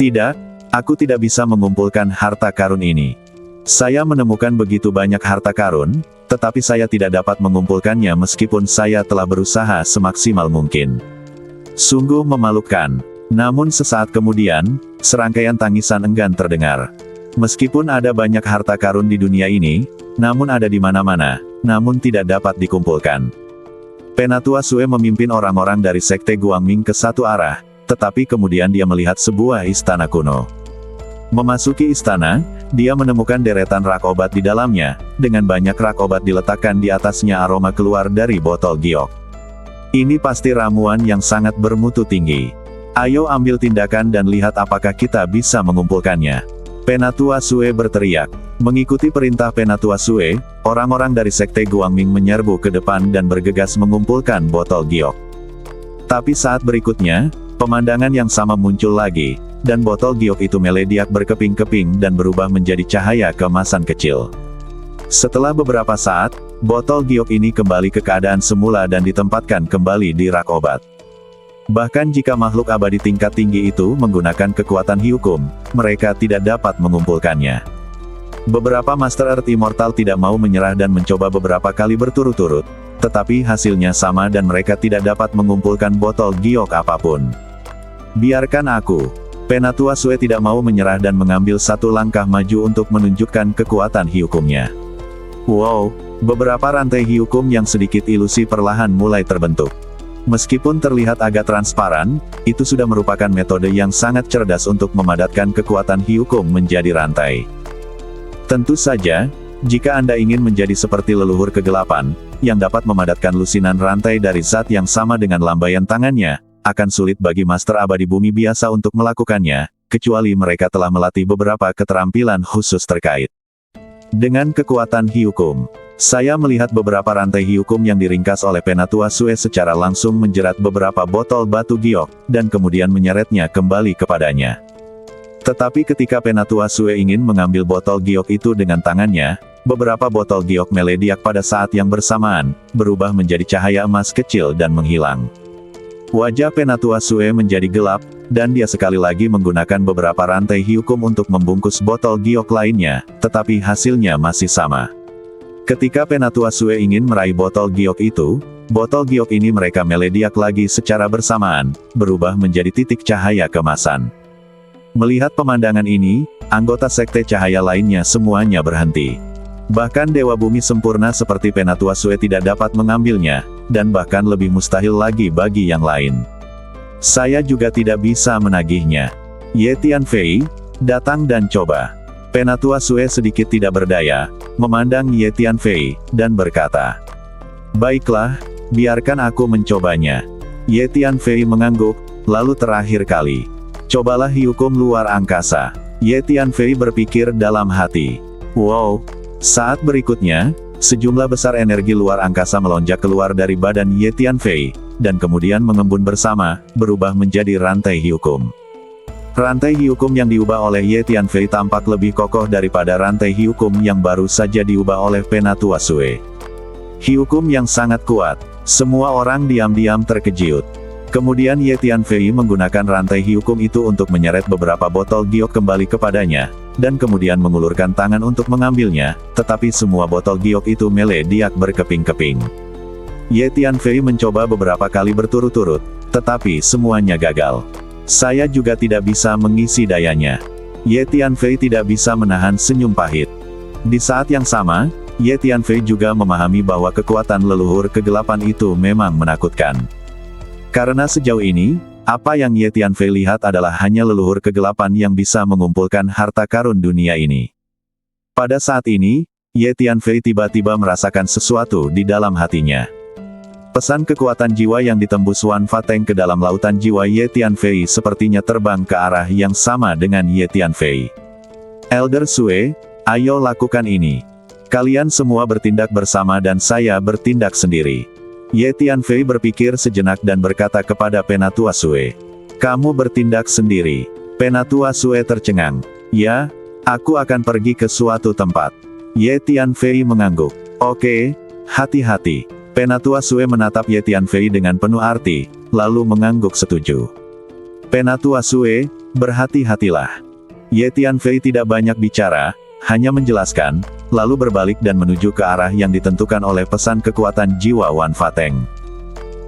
A: Tidak, aku tidak bisa mengumpulkan harta karun ini. Saya menemukan begitu banyak harta karun, tetapi saya tidak dapat mengumpulkannya meskipun saya telah berusaha semaksimal mungkin. Sungguh memalukan. Namun sesaat kemudian, serangkaian tangisan enggan terdengar. Meskipun ada banyak harta karun di dunia ini, namun ada di mana-mana, namun tidak dapat dikumpulkan. Penatua Sue memimpin orang-orang dari Sekte Guangming ke satu arah, tetapi kemudian dia melihat sebuah istana kuno. Memasuki istana, dia menemukan deretan rak obat di dalamnya, dengan banyak rak obat diletakkan di atasnya aroma keluar dari botol giok. Ini pasti ramuan yang sangat bermutu tinggi. Ayo ambil tindakan dan lihat apakah kita bisa mengumpulkannya. Penatua Sue berteriak. Mengikuti perintah Penatua Sue, orang-orang dari Sekte Guangming menyerbu ke depan dan bergegas mengumpulkan botol giok. Tapi saat berikutnya, pemandangan yang sama muncul lagi, dan botol giok itu melediak berkeping-keping dan berubah menjadi cahaya kemasan kecil. Setelah beberapa saat, botol giok ini kembali ke keadaan semula dan ditempatkan kembali di rak obat. Bahkan jika makhluk abadi tingkat tinggi itu menggunakan kekuatan Hyukum, mereka tidak dapat mengumpulkannya. Beberapa Master Earth Immortal tidak mau menyerah dan mencoba beberapa kali berturut-turut, tetapi hasilnya sama dan mereka tidak dapat mengumpulkan botol giok apapun. Biarkan aku. Penatua Sue tidak mau menyerah dan mengambil satu langkah maju untuk menunjukkan kekuatan Hyukumnya. Wow, beberapa rantai Hyukum yang sedikit ilusi perlahan mulai terbentuk. Meskipun terlihat agak transparan, itu sudah merupakan metode yang sangat cerdas untuk memadatkan kekuatan Hyukum menjadi rantai. Tentu saja, jika Anda ingin menjadi seperti leluhur kegelapan, yang dapat memadatkan lusinan rantai dari zat yang sama dengan lambaian tangannya, akan sulit bagi Master Abadi Bumi biasa untuk melakukannya, kecuali mereka telah melatih beberapa keterampilan khusus terkait. Dengan kekuatan Hyukum, saya melihat beberapa rantai Hyukum yang diringkas oleh Penatua Sue secara langsung menjerat beberapa botol batu giok, dan kemudian menyeretnya kembali kepadanya. Tetapi ketika Penatua Sue ingin mengambil botol giok itu dengan tangannya, beberapa botol giok melediak pada saat yang bersamaan, berubah menjadi cahaya emas kecil dan menghilang. Wajah Penatua Sue menjadi gelap, dan dia sekali lagi menggunakan beberapa rantai Hyukum untuk membungkus botol giok lainnya, tetapi hasilnya masih sama. Ketika Penatua Sue ingin meraih botol giok itu, botol giok ini mereka melediak lagi secara bersamaan, berubah menjadi titik cahaya kemasan. Melihat pemandangan ini, anggota Sekte Cahaya lainnya semuanya berhenti. Bahkan Dewa Bumi sempurna seperti Penatua Sue tidak dapat mengambilnya, dan bahkan lebih mustahil lagi bagi yang lain. Saya juga tidak bisa menagihnya. Ye Tianfei, datang dan coba. Penatua Sue sedikit tidak berdaya, memandang Ye Tianfei, dan berkata, "Baiklah, biarkan aku mencobanya." Ye Tianfei mengangguk, lalu terakhir kali. "Cobalah Hyukum luar angkasa." Ye Tianfei berpikir dalam hati. Wow. Saat berikutnya, sejumlah besar energi luar angkasa melonjak keluar dari badan Ye Tianfei, dan kemudian mengembun bersama, berubah menjadi rantai Hyukum. Rantai Hyukum yang diubah oleh Ye Tianfei tampak lebih kokoh daripada rantai Hyukum yang baru saja diubah oleh Penatua Sue. Hyukum yang sangat kuat. Semua orang diam-diam terkejut. Kemudian Ye Tianfei menggunakan rantai Hyukum itu untuk menyeret beberapa botol giok kembali kepadanya, dan kemudian mengulurkan tangan untuk mengambilnya, tetapi semua botol giok itu melediak berkeping-keping. Ye Tianfei mencoba beberapa kali berturut-turut, tetapi semuanya gagal. Saya juga tidak bisa mengisi dayanya. Ye Tianfei tidak bisa menahan senyum pahit. Di saat yang sama, Ye Tianfei juga memahami bahwa kekuatan leluhur kegelapan itu memang menakutkan. Karena sejauh ini, apa yang Ye Tianfei lihat adalah hanya leluhur kegelapan yang bisa mengumpulkan harta karun dunia ini. Pada saat ini, Ye Tianfei tiba-tiba merasakan sesuatu di dalam hatinya. Pesan kekuatan jiwa yang ditembus Wan Fateng ke dalam lautan jiwa Ye Tianfei sepertinya terbang ke arah yang sama dengan Ye Tianfei. Elder Sue, ayo lakukan ini. Kalian semua bertindak bersama dan saya bertindak sendiri. Ye Tianfei berpikir sejenak dan berkata kepada Penatua Sue. Kamu bertindak sendiri. Penatua Sue tercengang. Ya, aku akan pergi ke suatu tempat. Ye Tianfei mengangguk. Oke, hati-hati. Penatua Sue menatap Ye Tianfei dengan penuh arti, lalu mengangguk setuju. Penatua Sue, berhati-hatilah. Ye Tianfei tidak banyak bicara, hanya menjelaskan, lalu berbalik dan menuju ke arah yang ditentukan oleh pesan kekuatan jiwa Wan Fateng.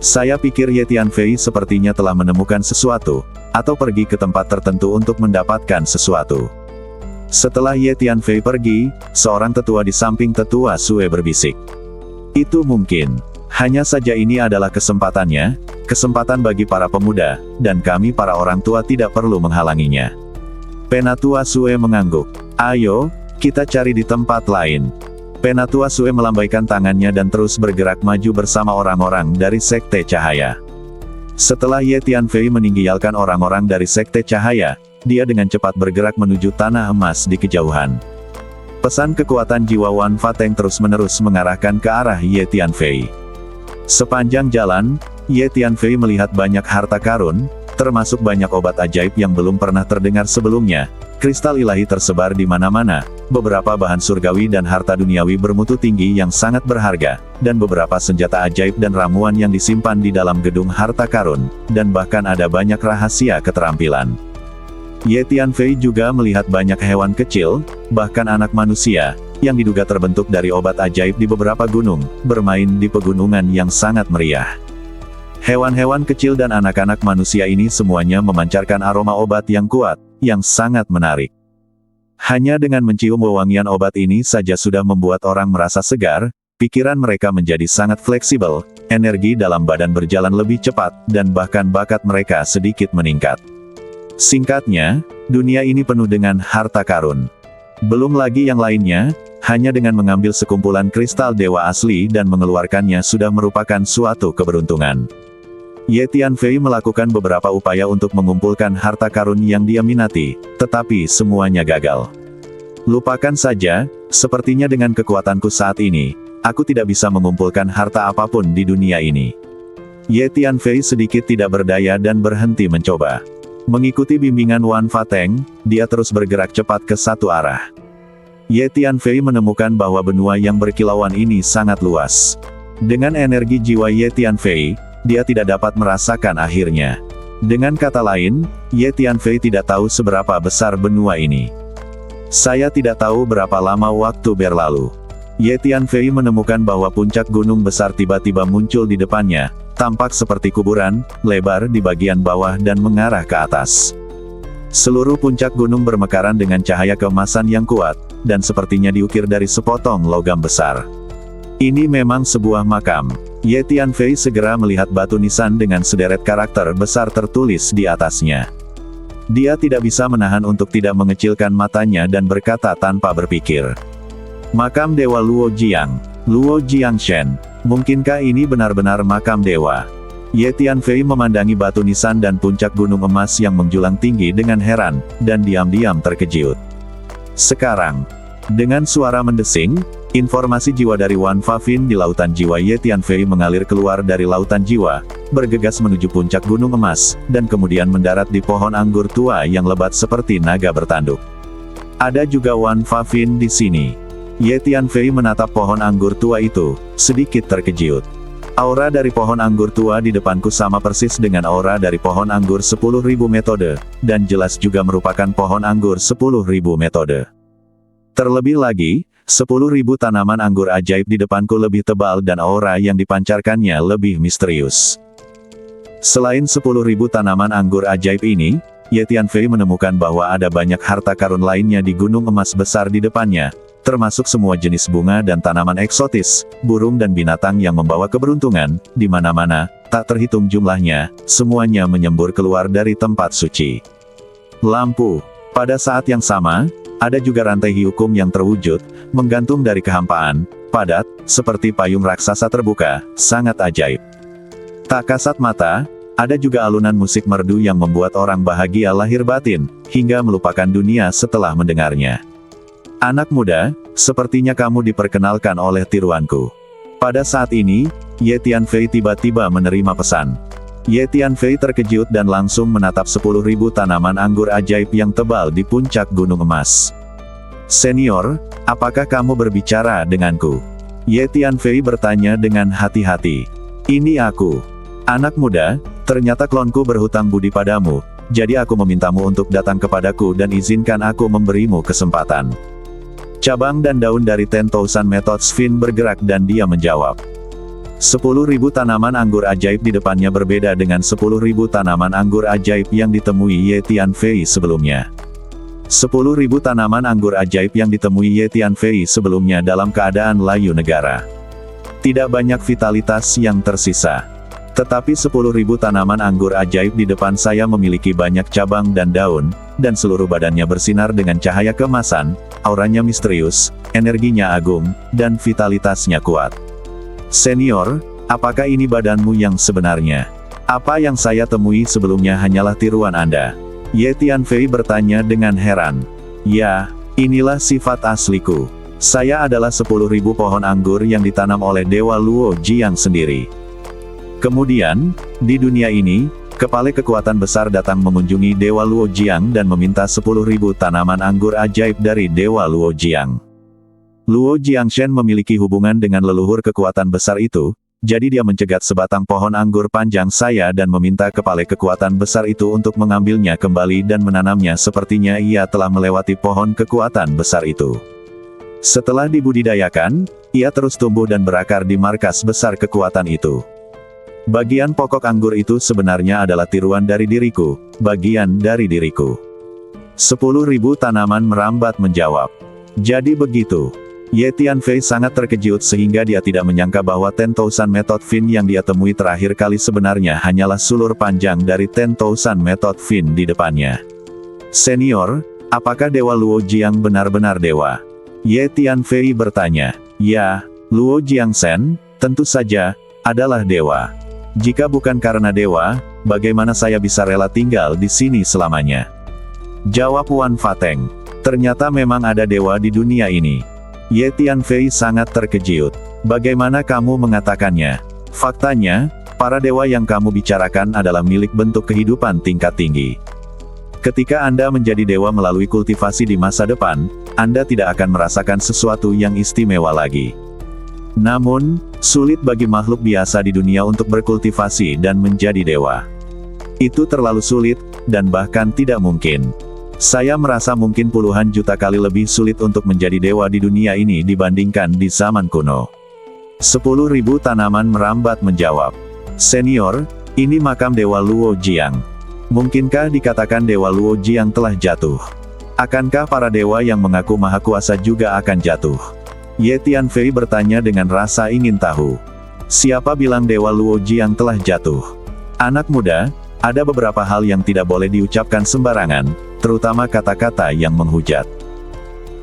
A: Saya pikir Ye Tianfei sepertinya telah menemukan sesuatu, atau pergi ke tempat tertentu untuk mendapatkan sesuatu. Setelah Ye Tianfei pergi, seorang tetua di samping tetua Sue berbisik. Itu mungkin. Hanya saja ini adalah kesempatannya, kesempatan bagi para pemuda, dan kami para orang tua tidak perlu menghalanginya. Penatua Sue mengangguk. Ayo, kita cari di tempat lain. Penatua Sue melambaikan tangannya dan terus bergerak maju bersama orang-orang dari Sekte Cahaya. Setelah Ye Tianfei meninggalkan orang-orang dari Sekte Cahaya, dia dengan cepat bergerak menuju tanah emas di kejauhan. Pesan kekuatan jiwa Wan Fateng terus-menerus mengarahkan ke arah Ye Tianfei. Sepanjang jalan, Ye Tianfei melihat banyak harta karun, termasuk banyak obat ajaib yang belum pernah terdengar sebelumnya. Kristal ilahi tersebar di mana-mana, beberapa bahan surgawi dan harta duniawi bermutu tinggi yang sangat berharga, dan beberapa senjata ajaib dan ramuan yang disimpan di dalam gedung harta karun, dan bahkan ada banyak rahasia keterampilan. Ye Tianfei juga melihat banyak hewan kecil, bahkan anak manusia, yang diduga terbentuk dari obat ajaib di beberapa gunung, bermain di pegunungan yang sangat meriah. Hewan-hewan kecil dan anak-anak manusia ini semuanya memancarkan aroma obat yang kuat, yang sangat menarik. Hanya dengan mencium wewangian obat ini saja sudah membuat orang merasa segar, pikiran mereka menjadi sangat fleksibel, energi dalam badan berjalan lebih cepat, dan bahkan bakat mereka sedikit meningkat. Singkatnya, dunia ini penuh dengan harta karun. Belum lagi yang lainnya, hanya dengan mengambil sekumpulan kristal dewa asli dan mengeluarkannya sudah merupakan suatu keberuntungan. Ye Tianfei melakukan beberapa upaya untuk mengumpulkan harta karun yang dia minati, tetapi semuanya gagal. Lupakan saja, sepertinya dengan kekuatanku saat ini, aku tidak bisa mengumpulkan harta apapun di dunia ini. Ye Tianfei sedikit tidak berdaya dan berhenti mencoba. Mengikuti bimbingan Wan Fateng, dia terus bergerak cepat ke satu arah. Ye Tianfei menemukan bahwa benua yang berkilauan ini sangat luas. Dengan energi jiwa Ye Tianfei, dia tidak dapat merasakan akhirnya. Dengan kata lain, Ye Tianfei tidak tahu seberapa besar benua ini. Saya tidak tahu berapa lama waktu berlalu. Ye Tianfei menemukan bahwa puncak gunung besar tiba-tiba muncul di depannya, tampak seperti kuburan, lebar di bagian bawah dan mengarah ke atas. Seluruh puncak gunung bermekaran dengan cahaya keemasan yang kuat, dan sepertinya diukir dari sepotong logam besar. Ini memang sebuah makam. Ye Tianfei segera melihat batu nisan dengan sederet karakter besar tertulis di atasnya. Dia tidak bisa menahan untuk tidak mengecilkan matanya dan berkata tanpa berpikir. Makam Dewa Luo Jiang. Luo Jiangshen. Mungkinkah ini benar-benar makam dewa? Ye Tianfei memandangi batu nisan dan puncak gunung emas yang menjulang tinggi dengan heran, dan diam-diam terkejut. Sekarang, dengan suara mendesing, informasi jiwa dari Wan Fafin di lautan jiwa Ye Tianfei mengalir keluar dari lautan jiwa, bergegas menuju puncak gunung emas, dan kemudian mendarat di pohon anggur tua yang lebat seperti naga bertanduk. Ada juga Wan Fafin di sini. Ye Tianfei menatap pohon anggur tua itu, sedikit terkejut. Aura dari pohon anggur tua di depanku sama persis dengan aura dari pohon anggur 10.000 metode, dan jelas juga merupakan pohon anggur 10.000 metode. Terlebih lagi, 10.000 tanaman anggur ajaib di depanku lebih tebal dan aura yang dipancarkannya lebih misterius. Selain 10.000 tanaman anggur ajaib ini, Ye Tianfei menemukan bahwa ada banyak harta karun lainnya di gunung emas besar di depannya, termasuk semua jenis bunga dan tanaman eksotis, burung dan binatang yang membawa keberuntungan, di mana-mana, tak terhitung jumlahnya, semuanya menyembur keluar dari tempat suci. Lampu. Pada saat yang sama, ada juga rantai hiukum yang terwujud, menggantung dari kehampaan, padat, seperti payung raksasa terbuka, sangat ajaib. Tak kasat mata, ada juga alunan musik merdu yang membuat orang bahagia lahir batin, hingga melupakan dunia setelah mendengarnya. Anak muda, sepertinya kamu diperkenalkan oleh tiruanku. Pada saat ini, Ye Tianfei tiba-tiba menerima pesan. Ye Tianfei terkejut dan langsung menatap 10.000 tanaman anggur ajaib yang tebal di puncak gunung emas. Senior, apakah kamu berbicara denganku? Ye Tianfei bertanya dengan hati-hati. Ini aku. Anak muda, ternyata klonku berhutang budi padamu, jadi aku memintamu untuk datang kepadaku dan izinkan aku memberimu kesempatan. Cabang dan daun dari 10,000 Methods Fin bergerak dan dia menjawab. 10.000 tanaman anggur ajaib di depannya berbeda dengan 10.000 tanaman anggur ajaib yang ditemui Ye Tianfei sebelumnya. 10.000 tanaman anggur ajaib yang ditemui Ye Tianfei sebelumnya dalam keadaan layu negara. Tidak banyak vitalitas yang tersisa. Tetapi 10.000 tanaman anggur ajaib di depan saya memiliki banyak cabang dan daun, dan seluruh badannya bersinar dengan cahaya keemasan, auranya misterius, energinya agung, dan vitalitasnya kuat. Senior, apakah ini badanmu yang sebenarnya? Apa yang saya temui sebelumnya hanyalah tiruan Anda? Ye Tianfei bertanya dengan heran. Ya, inilah sifat asliku. Saya adalah 10.000 pohon anggur yang ditanam oleh Dewa Luo Jiang sendiri. Kemudian, di dunia ini, kepala kekuatan besar datang mengunjungi Dewa Luo Jiang dan meminta 10.000 tanaman anggur ajaib dari Dewa Luo Jiang. Luo Jiangshen memiliki hubungan dengan leluhur kekuatan besar itu, jadi dia mencegat sebatang pohon anggur panjang saya dan meminta kepala kekuatan besar itu untuk mengambilnya kembali dan menanamnya sepertinya ia telah melewati pohon kekuatan besar itu. Setelah dibudidayakan, ia terus tumbuh dan berakar di markas besar kekuatan itu. Bagian pokok anggur itu sebenarnya adalah tiruan dari diriku, bagian dari diriku. 10.000 tanaman merambat menjawab. Jadi begitu. Ye Tianfei sangat terkejut sehingga dia tidak menyangka bahwa 10,000 Method Fin yang dia temui terakhir kali sebenarnya hanyalah sulur panjang dari 10,000 Method Fin di depannya. Senior, apakah Dewa Luo Jiang benar-benar dewa? Ye Tianfei bertanya. Ya, Luo Jiangsen, tentu saja, adalah dewa. Jika bukan karena dewa, bagaimana saya bisa rela tinggal di sini selamanya? Jawab Wan Fateng. Ternyata memang ada dewa di dunia ini. Ye Tianfei sangat terkejut. Bagaimana kamu mengatakannya? Faktanya, para dewa yang kamu bicarakan adalah milik bentuk kehidupan tingkat tinggi. Ketika Anda menjadi dewa melalui kultivasi di masa depan, Anda tidak akan merasakan sesuatu yang istimewa lagi. Namun, sulit bagi makhluk biasa di dunia untuk berkultivasi dan menjadi dewa. Itu terlalu sulit, dan bahkan tidak mungkin. Saya merasa mungkin puluhan juta kali lebih sulit untuk menjadi dewa di dunia ini dibandingkan di zaman kuno. 10.000 tanaman merambat menjawab. Senior, ini makam Dewa Luo Jiang. Mungkinkah dikatakan Dewa Luo Jiang telah jatuh? Akankah para dewa yang mengaku maha kuasa juga akan jatuh? Ye Tianfei bertanya dengan rasa ingin tahu. Siapa bilang Dewa Luo Jiang telah jatuh? Anak muda, ada beberapa hal yang tidak boleh diucapkan sembarangan, terutama kata-kata yang menghujat.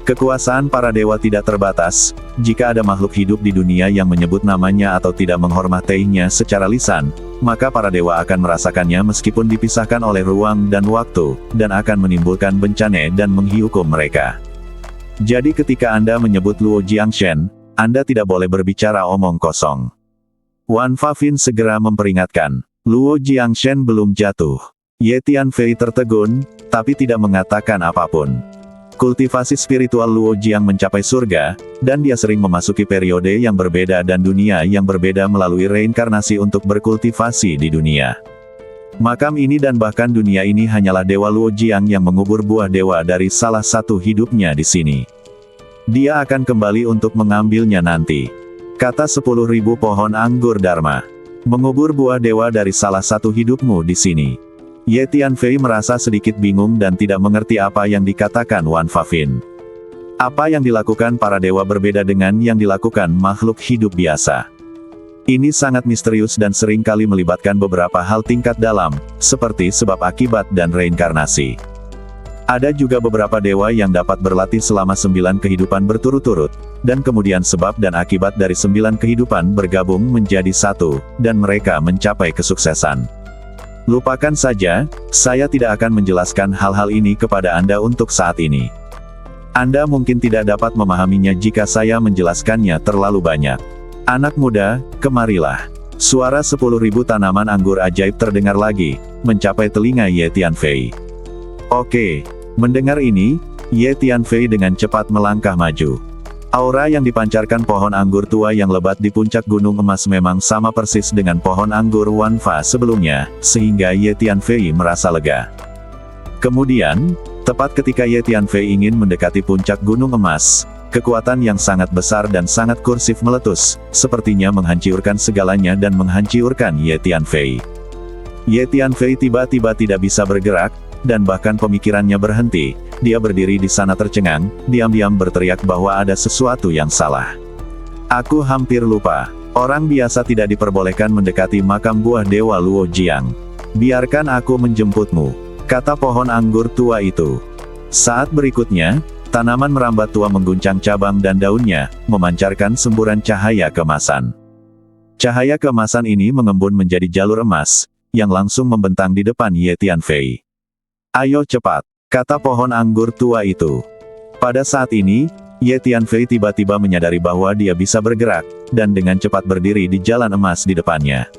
A: Kekuasaan para dewa tidak terbatas, jika ada makhluk hidup di dunia yang menyebut namanya atau tidak menghormatinya secara lisan, maka para dewa akan merasakannya meskipun dipisahkan oleh ruang dan waktu, dan akan menimbulkan bencana dan menghukum mereka. Jadi ketika Anda menyebut Luo Jiangshen, Anda tidak boleh berbicara omong kosong. Wan Fafin segera memperingatkan, Luo Jiangshen belum jatuh. Ye Tianfei tertegun, tapi tidak mengatakan apapun. Kultivasi spiritual Luo Jiang mencapai surga, dan dia sering memasuki periode yang berbeda dan dunia yang berbeda melalui reinkarnasi untuk berkultivasi di dunia. Makam ini dan bahkan dunia ini hanyalah Dewa Luo Jiang yang mengubur buah dewa dari salah satu hidupnya di sini. Dia akan kembali untuk mengambilnya nanti. Kata 10.000 pohon anggur Dharma. Mengubur buah dewa dari salah satu hidupmu di sini. Ye Tianfei merasa sedikit bingung dan tidak mengerti apa yang dikatakan Wan Fafin. Apa yang dilakukan para dewa berbeda dengan yang dilakukan makhluk hidup biasa. Ini sangat misterius dan seringkali melibatkan beberapa hal tingkat dalam, seperti sebab akibat dan reinkarnasi. Ada juga beberapa dewa yang dapat berlatih selama 9 kehidupan berturut-turut, dan kemudian sebab dan akibat dari 9 kehidupan bergabung menjadi satu, dan mereka mencapai kesuksesan. Lupakan saja, saya tidak akan menjelaskan hal-hal ini kepada Anda untuk saat ini. Anda mungkin tidak dapat memahaminya jika saya menjelaskannya terlalu banyak. Anak muda, kemarilah. Suara 10.000 tanaman anggur ajaib terdengar lagi, mencapai telinga Ye Tianfei. Oke, mendengar ini, Ye Tianfei dengan cepat melangkah maju. Aura yang dipancarkan pohon anggur tua yang lebat di puncak gunung emas memang sama persis dengan pohon anggur Wanfa sebelumnya, sehingga Ye Tianfei merasa lega. Kemudian, tepat ketika Ye Tianfei ingin mendekati puncak gunung emas, kekuatan yang sangat besar dan sangat kursif meletus, sepertinya menghancurkan segalanya dan menghancurkan Ye Tianfei. Ye Tianfei tiba-tiba tidak bisa bergerak, dan bahkan pemikirannya berhenti. Dia berdiri di sana tercengang, diam-diam berteriak bahwa ada sesuatu yang salah. Aku hampir lupa. Orang biasa tidak diperbolehkan mendekati makam buah Dewa Luo Jiang. Biarkan aku menjemputmu, kata pohon anggur tua itu. Saat berikutnya, tanaman merambat tua mengguncang cabang dan daunnya, memancarkan semburan cahaya keemasan. Cahaya keemasan ini mengembun menjadi jalur emas, yang langsung membentang di depan Ye Tianfei. Ayo cepat, kata pohon anggur tua itu. Pada saat ini, Ye Tianfei tiba-tiba menyadari bahwa dia bisa bergerak, dan dengan cepat berdiri di jalan emas di depannya.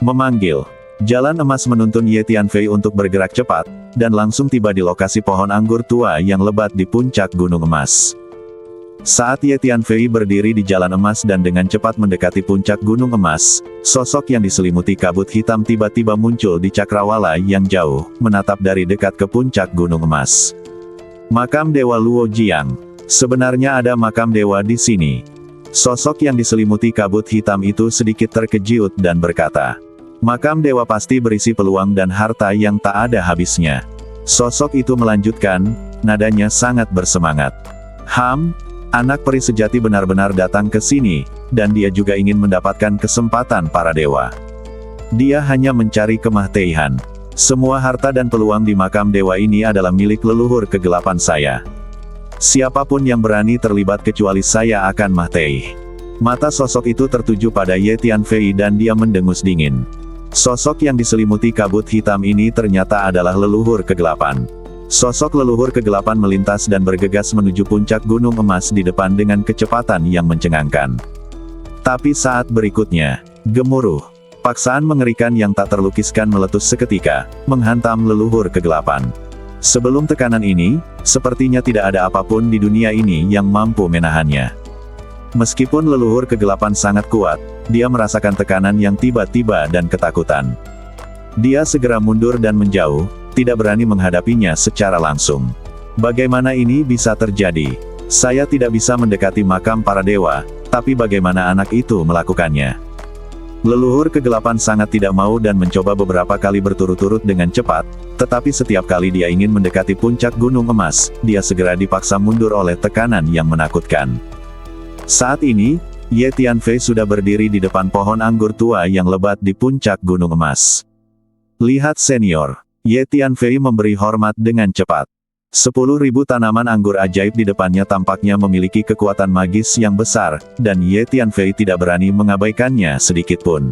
A: Memanggil. Jalan emas menuntun Ye Tianfei untuk bergerak cepat, dan langsung tiba di lokasi pohon anggur tua yang lebat di puncak gunung emas. Saat Ye Tianfei berdiri di jalan emas dan dengan cepat mendekati puncak gunung emas, sosok yang diselimuti kabut hitam tiba-tiba muncul di cakrawala yang jauh, menatap dari dekat ke puncak gunung emas. Makam Dewa Luo Jiang. Sebenarnya ada makam dewa di sini. Sosok yang diselimuti kabut hitam itu sedikit terkejut dan berkata, makam dewa pasti berisi peluang dan harta yang tak ada habisnya. Sosok itu melanjutkan, nadanya sangat bersemangat. Anak peri sejati benar-benar datang ke sini, dan dia juga ingin mendapatkan kesempatan para dewa. Dia hanya mencari kemahtihan. Semua harta dan peluang di makam dewa ini adalah milik leluhur kegelapan saya. Siapapun yang berani terlibat kecuali saya akan mati. Mata sosok itu tertuju pada Ye Tianfei dan dia mendengus dingin. Sosok yang diselimuti kabut hitam ini ternyata adalah leluhur kegelapan. Sosok leluhur kegelapan melintas dan bergegas menuju puncak gunung emas di depan dengan kecepatan yang mencengangkan. Tapi saat berikutnya, gemuruh, paksaan mengerikan yang tak terlukiskan meletus seketika, menghantam leluhur kegelapan. Sebelum tekanan ini, sepertinya tidak ada apapun di dunia ini yang mampu menahannya. Meskipun leluhur kegelapan sangat kuat, dia merasakan tekanan yang tiba-tiba dan ketakutan. Dia segera mundur dan menjauh, tidak berani menghadapinya secara langsung. Bagaimana ini bisa terjadi? Saya tidak bisa mendekati makam para dewa, tapi bagaimana anak itu melakukannya? Leluhur kegelapan sangat tidak mau dan mencoba beberapa kali berturut-turut dengan cepat, tetapi setiap kali dia ingin mendekati puncak gunung emas, dia segera dipaksa mundur oleh tekanan yang menakutkan. Saat ini, Ye Tianfei sudah berdiri di depan pohon anggur tua yang lebat di puncak gunung emas. Lihat senior, Ye Tianfei memberi hormat dengan cepat. 10.000 tanaman anggur ajaib di depannya tampaknya memiliki kekuatan magis yang besar, dan Ye Tianfei tidak berani mengabaikannya sedikitpun.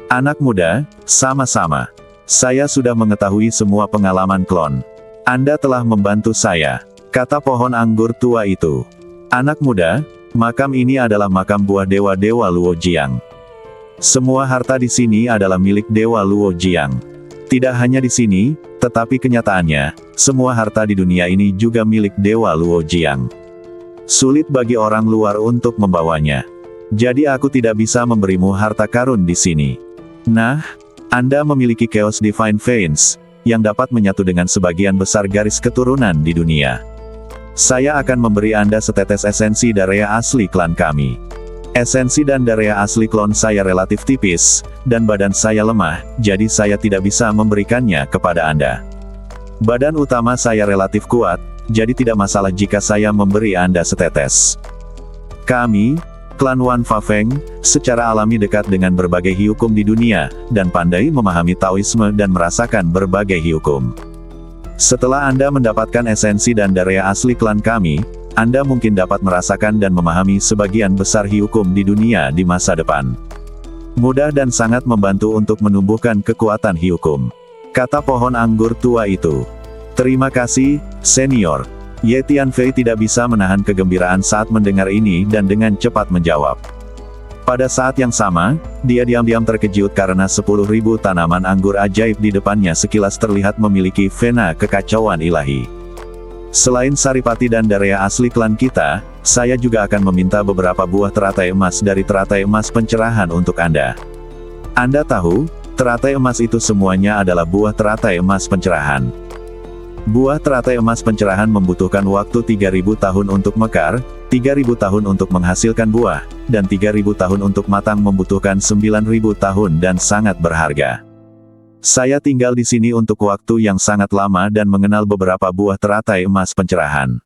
A: Anak muda, sama-sama. Saya sudah mengetahui semua pengalaman klon. Anda telah membantu saya, kata pohon anggur tua itu. Anak muda, makam ini adalah makam buah Dewa Luo Jiang. Semua harta di sini adalah milik Dewa Luo Jiang. Tidak hanya di sini, tetapi kenyataannya, semua harta di dunia ini juga milik Dewa Luo Jiang. Sulit bagi orang luar untuk membawanya. Jadi aku tidak bisa memberimu harta karun di sini. Nah, Anda memiliki Chaos Divine Veins, yang dapat menyatu dengan sebagian besar garis keturunan di dunia. Saya akan memberi Anda setetes esensi darah asli klan kami. Esensi dan darah asli klon saya relatif tipis, dan badan saya lemah, jadi saya tidak bisa memberikannya kepada Anda. Badan utama saya relatif kuat, jadi tidak masalah jika saya memberi Anda setetes. Kami, klan Wan Fafeng, secara alami dekat dengan berbagai hukum di dunia, dan pandai memahami Taoisme dan merasakan berbagai hukum. Setelah Anda mendapatkan esensi dan darah asli klan kami, Anda mungkin dapat merasakan dan memahami sebagian besar hukum di dunia di masa depan. Mudah dan sangat membantu untuk menumbuhkan kekuatan hukum, kata pohon anggur tua itu. Terima kasih, senior. Ye Tianfei tidak bisa menahan kegembiraan saat mendengar ini dan dengan cepat menjawab. Pada saat yang sama, dia diam-diam terkejut karena 10.000 tanaman anggur ajaib di depannya sekilas terlihat memiliki vena kekacauan ilahi. Selain saripati dan darah asli klan kita, saya juga akan meminta beberapa buah teratai emas dari teratai emas pencerahan untuk Anda. Anda tahu, teratai emas itu semuanya adalah buah teratai emas pencerahan. Buah teratai emas pencerahan membutuhkan waktu 3.000 tahun untuk mekar, 3.000 tahun untuk menghasilkan buah, dan 3.000 tahun untuk matang membutuhkan 9.000 tahun dan sangat berharga. Saya tinggal di sini untuk waktu yang sangat lama dan mengenal beberapa buah teratai emas pencerahan.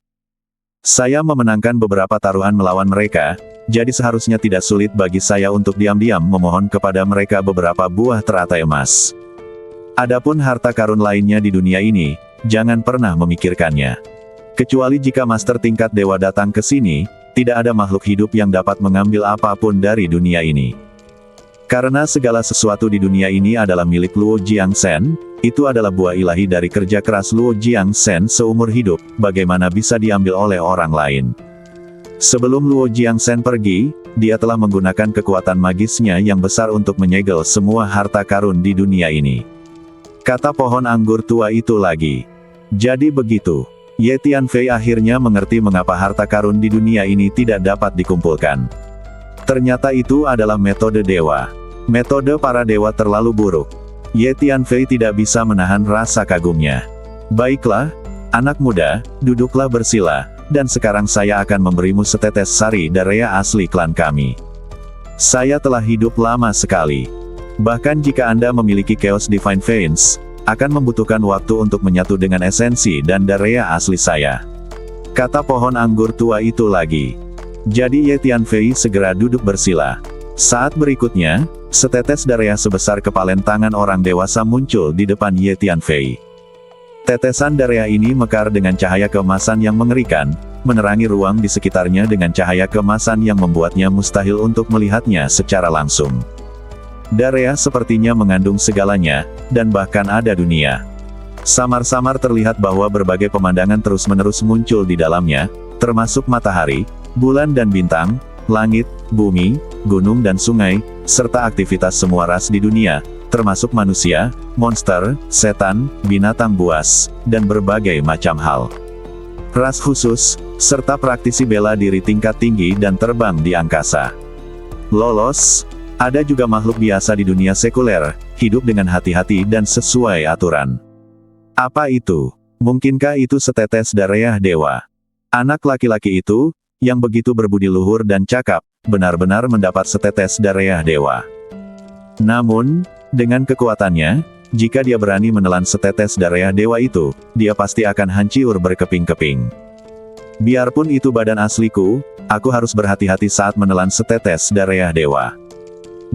A: Saya memenangkan beberapa taruhan melawan mereka, jadi seharusnya tidak sulit bagi saya untuk diam-diam memohon kepada mereka beberapa buah teratai emas. Adapun harta karun lainnya di dunia ini, jangan pernah memikirkannya. Kecuali jika master tingkat dewa datang ke sini, tidak ada makhluk hidup yang dapat mengambil apapun dari dunia ini. Karena segala sesuatu di dunia ini adalah milik Luo Jiangsen, itu adalah buah ilahi dari kerja keras Luo Jiangsen seumur hidup, bagaimana bisa diambil oleh orang lain. Sebelum Luo Jiangsen pergi, dia telah menggunakan kekuatan magisnya yang besar untuk menyegel semua harta karun di dunia ini. Kata pohon anggur tua itu lagi. Jadi begitu. Ye Tianfei akhirnya mengerti mengapa harta karun di dunia ini tidak dapat dikumpulkan. Ternyata itu adalah metode dewa. Metode para dewa terlalu buruk. Ye Tianfei tidak bisa menahan rasa kagumnya. Baiklah, anak muda, duduklah bersila, dan sekarang saya akan memberimu setetes sari darah asli klan kami. Saya telah hidup lama sekali. Bahkan jika Anda memiliki Chaos Divine Veins, akan membutuhkan waktu untuk menyatu dengan esensi dan darah asli saya. Kata pohon anggur tua itu lagi. Jadi Ye Tianfei segera duduk bersila. Saat berikutnya, setetes darah sebesar kepalan tangan orang dewasa muncul di depan Ye Tianfei. Tetesan darah ini mekar dengan cahaya keemasan yang mengerikan, menerangi ruang di sekitarnya dengan cahaya keemasan yang membuatnya mustahil untuk melihatnya secara langsung. Darah sepertinya mengandung segalanya, dan bahkan ada dunia. Samar-samar terlihat bahwa berbagai pemandangan terus-menerus muncul di dalamnya, termasuk matahari, bulan dan bintang, langit, bumi, gunung dan sungai, serta aktivitas semua ras di dunia, termasuk manusia, monster, setan, binatang buas, dan berbagai macam hal. Ras khusus, serta praktisi bela diri tingkat tinggi dan terbang di angkasa. Lolos, ada juga makhluk biasa di dunia sekuler, hidup dengan hati-hati dan sesuai aturan. Apa itu? Mungkinkah itu setetes darah dewa? Anak laki-laki itu, yang begitu berbudi luhur dan cakap, benar-benar mendapat setetes darah dewa. Namun, dengan kekuatannya, jika dia berani menelan setetes darah dewa itu, dia pasti akan hancur berkeping-keping. Biarpun itu badan asliku, aku harus berhati-hati saat menelan setetes darah dewa.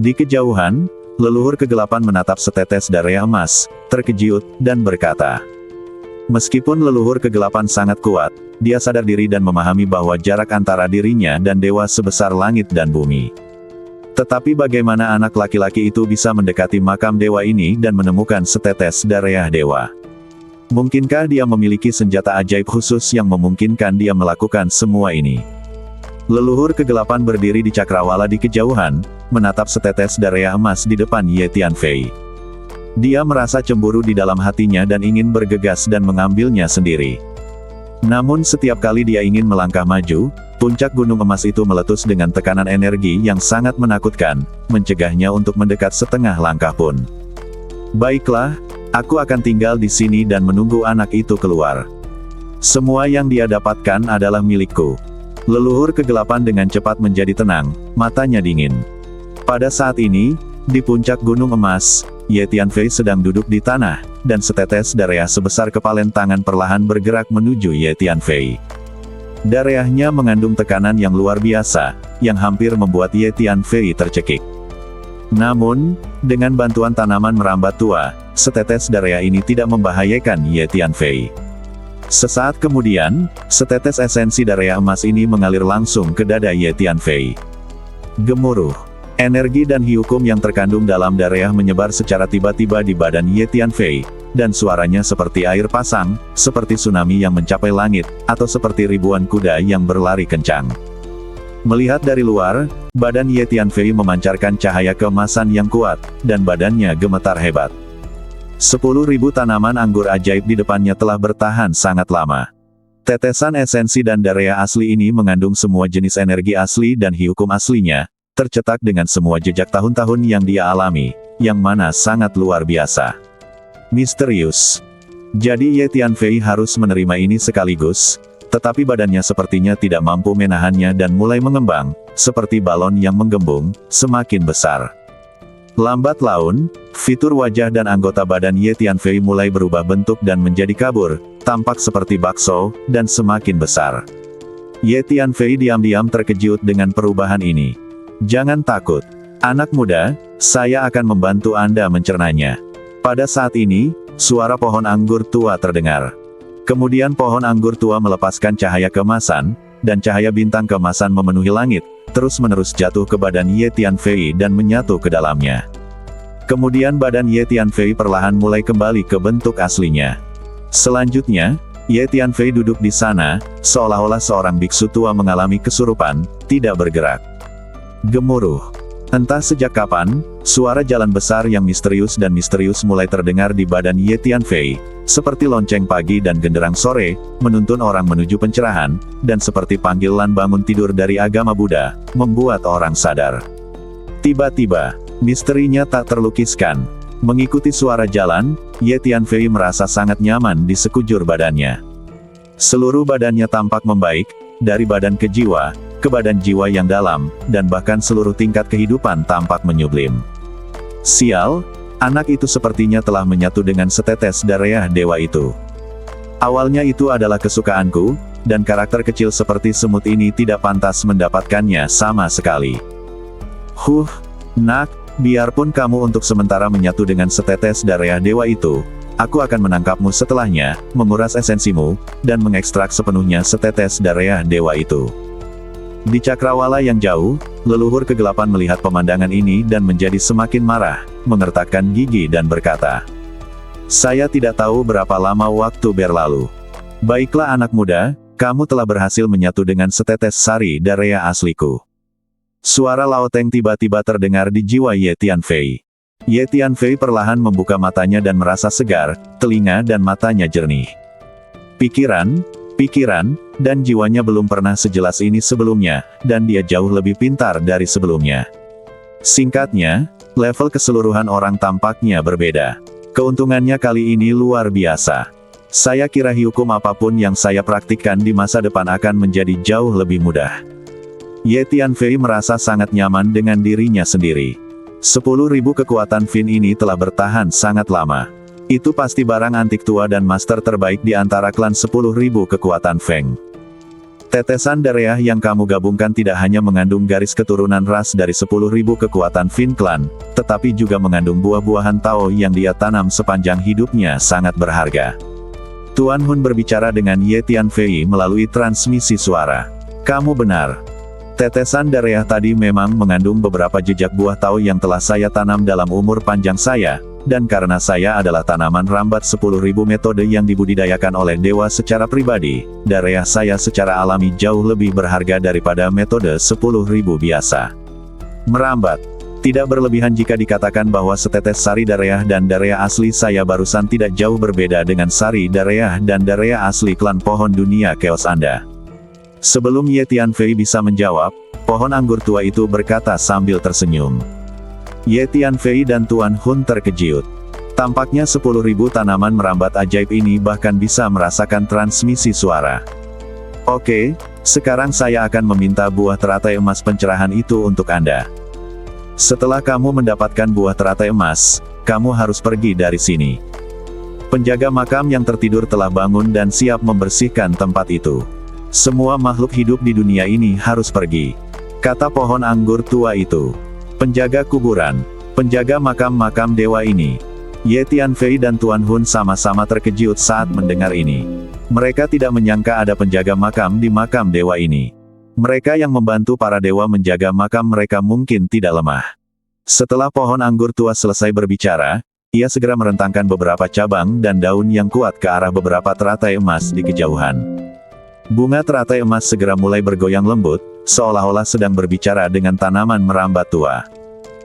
A: Di kejauhan, leluhur kegelapan menatap setetes darah emas, terkejut, dan berkata, meskipun leluhur kegelapan sangat kuat, dia sadar diri dan memahami bahwa jarak antara dirinya dan dewa sebesar langit dan bumi. Tetapi bagaimana anak laki-laki itu bisa mendekati makam dewa ini dan menemukan setetes darah dewa? Mungkinkah dia memiliki senjata ajaib khusus yang memungkinkan dia melakukan semua ini? Leluhur kegelapan berdiri di cakrawala di kejauhan, menatap setetes darah emas di depan Ye Tianfei. Dia merasa cemburu di dalam hatinya dan ingin bergegas dan mengambilnya sendiri. Namun setiap kali dia ingin melangkah maju, puncak gunung emas itu meletus dengan tekanan energi yang sangat menakutkan, mencegahnya untuk mendekat setengah langkah pun. Baiklah, aku akan tinggal di sini dan menunggu anak itu keluar. Semua yang dia dapatkan adalah milikku. Leluhur kegelapan dengan cepat menjadi tenang, matanya dingin. Pada saat ini, di puncak gunung emas, Ye Tianfei sedang duduk di tanah, dan setetes darah sebesar kepalan tangan perlahan bergerak menuju Ye Tianfei. Darahnya mengandung tekanan yang luar biasa, yang hampir membuat Ye Tianfei tercekik. Namun, dengan bantuan tanaman merambat tua, setetes darah ini tidak membahayakan Ye Tianfei. Sesaat kemudian, setetes esensi darah emas ini mengalir langsung ke dada Ye Tianfei. Gemuruh. Energi dan hiukum yang terkandung dalam darah menyebar secara tiba-tiba di badan Ye Tianfei, dan suaranya seperti air pasang, seperti tsunami yang mencapai langit, atau seperti ribuan kuda yang berlari kencang. Melihat dari luar, badan Ye Tianfei memancarkan cahaya keemasan yang kuat, dan badannya gemetar hebat. 10.000 tanaman anggur ajaib di depannya telah bertahan sangat lama. Tetesan esensi dan darah asli ini mengandung semua jenis energi asli dan hiukum aslinya, tercetak dengan semua jejak tahun-tahun yang dia alami, yang mana sangat luar biasa. Misterius. Jadi Ye Tianfei harus menerima ini sekaligus, tetapi badannya sepertinya tidak mampu menahannya dan mulai mengembang, seperti balon yang menggembung, semakin besar. Lambat laun, Fitur wajah dan anggota badan Ye Tianfei mulai berubah bentuk dan menjadi kabur, tampak seperti bakso, dan semakin besar. Ye Tianfei diam-diam terkejut dengan perubahan ini. Jangan takut. Anak muda, saya akan membantu Anda mencernanya. Pada saat ini, suara pohon anggur tua terdengar. Kemudian pohon anggur tua melepaskan cahaya keemasan, dan cahaya bintang keemasan memenuhi langit, terus-menerus jatuh ke badan Ye Tianfei dan menyatu ke dalamnya. Kemudian badan Ye Tianfei perlahan mulai kembali ke bentuk aslinya. Selanjutnya, Ye Tianfei duduk di sana, seolah-olah seorang biksu tua mengalami kesurupan, tidak bergerak. Gemuruh. Entah sejak kapan, suara jalan besar yang misterius mulai terdengar di badan Ye Tianfei, seperti lonceng pagi dan genderang sore, menuntun orang menuju pencerahan, dan seperti panggilan bangun tidur dari agama Buddha, membuat orang sadar. Tiba-tiba, misterinya tak terlukiskan. Mengikuti suara jalan, Ye Tianfei merasa sangat nyaman di sekujur badannya. Seluruh badannya tampak membaik, dari badan ke jiwa, ke badan jiwa yang dalam, dan bahkan seluruh tingkat kehidupan tampak menyublim. Sial, anak itu sepertinya telah menyatu dengan setetes darah dewa itu. Awalnya itu adalah kesukaanku, dan karakter kecil seperti semut ini tidak pantas mendapatkannya sama sekali. Nak, biarpun kamu untuk sementara menyatu dengan setetes darah dewa itu, aku akan menangkapmu setelahnya, menguras esensimu, dan mengekstrak sepenuhnya setetes darah dewa itu. Di cakrawala yang jauh, leluhur kegelapan melihat pemandangan ini dan menjadi semakin marah, mengertakkan gigi dan berkata, "Saya tidak tahu berapa lama waktu berlalu. Baiklah anak muda, kamu telah berhasil menyatu dengan setetes sari darah asliku." Suara Lao Teng tiba-tiba terdengar di jiwa Ye Tianfei. Ye Tianfei perlahan membuka matanya dan merasa segar, telinga dan matanya jernih. Pikiran, dan jiwanya belum pernah sejelas ini sebelumnya, dan dia jauh lebih pintar dari sebelumnya. Singkatnya, level keseluruhan orang tampaknya berbeda. Keuntungannya kali ini luar biasa. Saya kira hukum apapun yang saya praktikkan di masa depan akan menjadi jauh lebih mudah. Ye Tianfei merasa sangat nyaman dengan dirinya sendiri. 10.000 kekuatan Fin ini telah bertahan sangat lama. Itu pasti barang antik tua dan master terbaik di antara klan 10.000 kekuatan Feng. Tetesan darah yang kamu gabungkan tidak hanya mengandung garis keturunan ras dari 10.000 kekuatan Fin klan, tetapi juga mengandung buah-buahan Tao yang dia tanam sepanjang hidupnya sangat berharga. Tuan Hun berbicara dengan Ye Tianfei melalui transmisi suara. Kamu benar. Tetesan darah tadi memang mengandung beberapa jejak buah Tao yang telah saya tanam dalam umur panjang saya, dan karena saya adalah tanaman rambat 10.000 metode yang dibudidayakan oleh dewa secara pribadi, darah saya secara alami jauh lebih berharga daripada metode 10.000 biasa. Merambat. Tidak berlebihan jika dikatakan bahwa setetes sari darah dan darah asli saya barusan tidak jauh berbeda dengan sari darah dan darah asli klan pohon dunia Chaos Anda. Sebelum Ye Tianfei bisa menjawab, pohon anggur tua itu berkata sambil tersenyum. Ye Tianfei dan Tuan Hun terkejut. Tampaknya 10.000 tanaman merambat ajaib ini bahkan bisa merasakan transmisi suara. Oke, sekarang saya akan meminta buah teratai emas pencerahan itu untuk Anda. Setelah kamu mendapatkan buah teratai emas, kamu harus pergi dari sini. Penjaga makam yang tertidur telah bangun dan siap membersihkan tempat itu. Semua makhluk hidup di dunia ini harus pergi, kata pohon anggur tua itu. Penjaga kuburan, penjaga makam-makam dewa ini. Ye Tianfei dan Tuan Hun sama-sama terkejut saat mendengar ini. Mereka tidak menyangka ada penjaga makam di makam dewa ini. Mereka yang membantu para dewa menjaga makam mereka mungkin tidak lemah. Setelah pohon anggur tua selesai berbicara, ia segera merentangkan beberapa cabang dan daun yang kuat ke arah beberapa teratai emas di kejauhan. Bunga teratai emas segera mulai bergoyang lembut, seolah-olah sedang berbicara dengan tanaman merambat tua.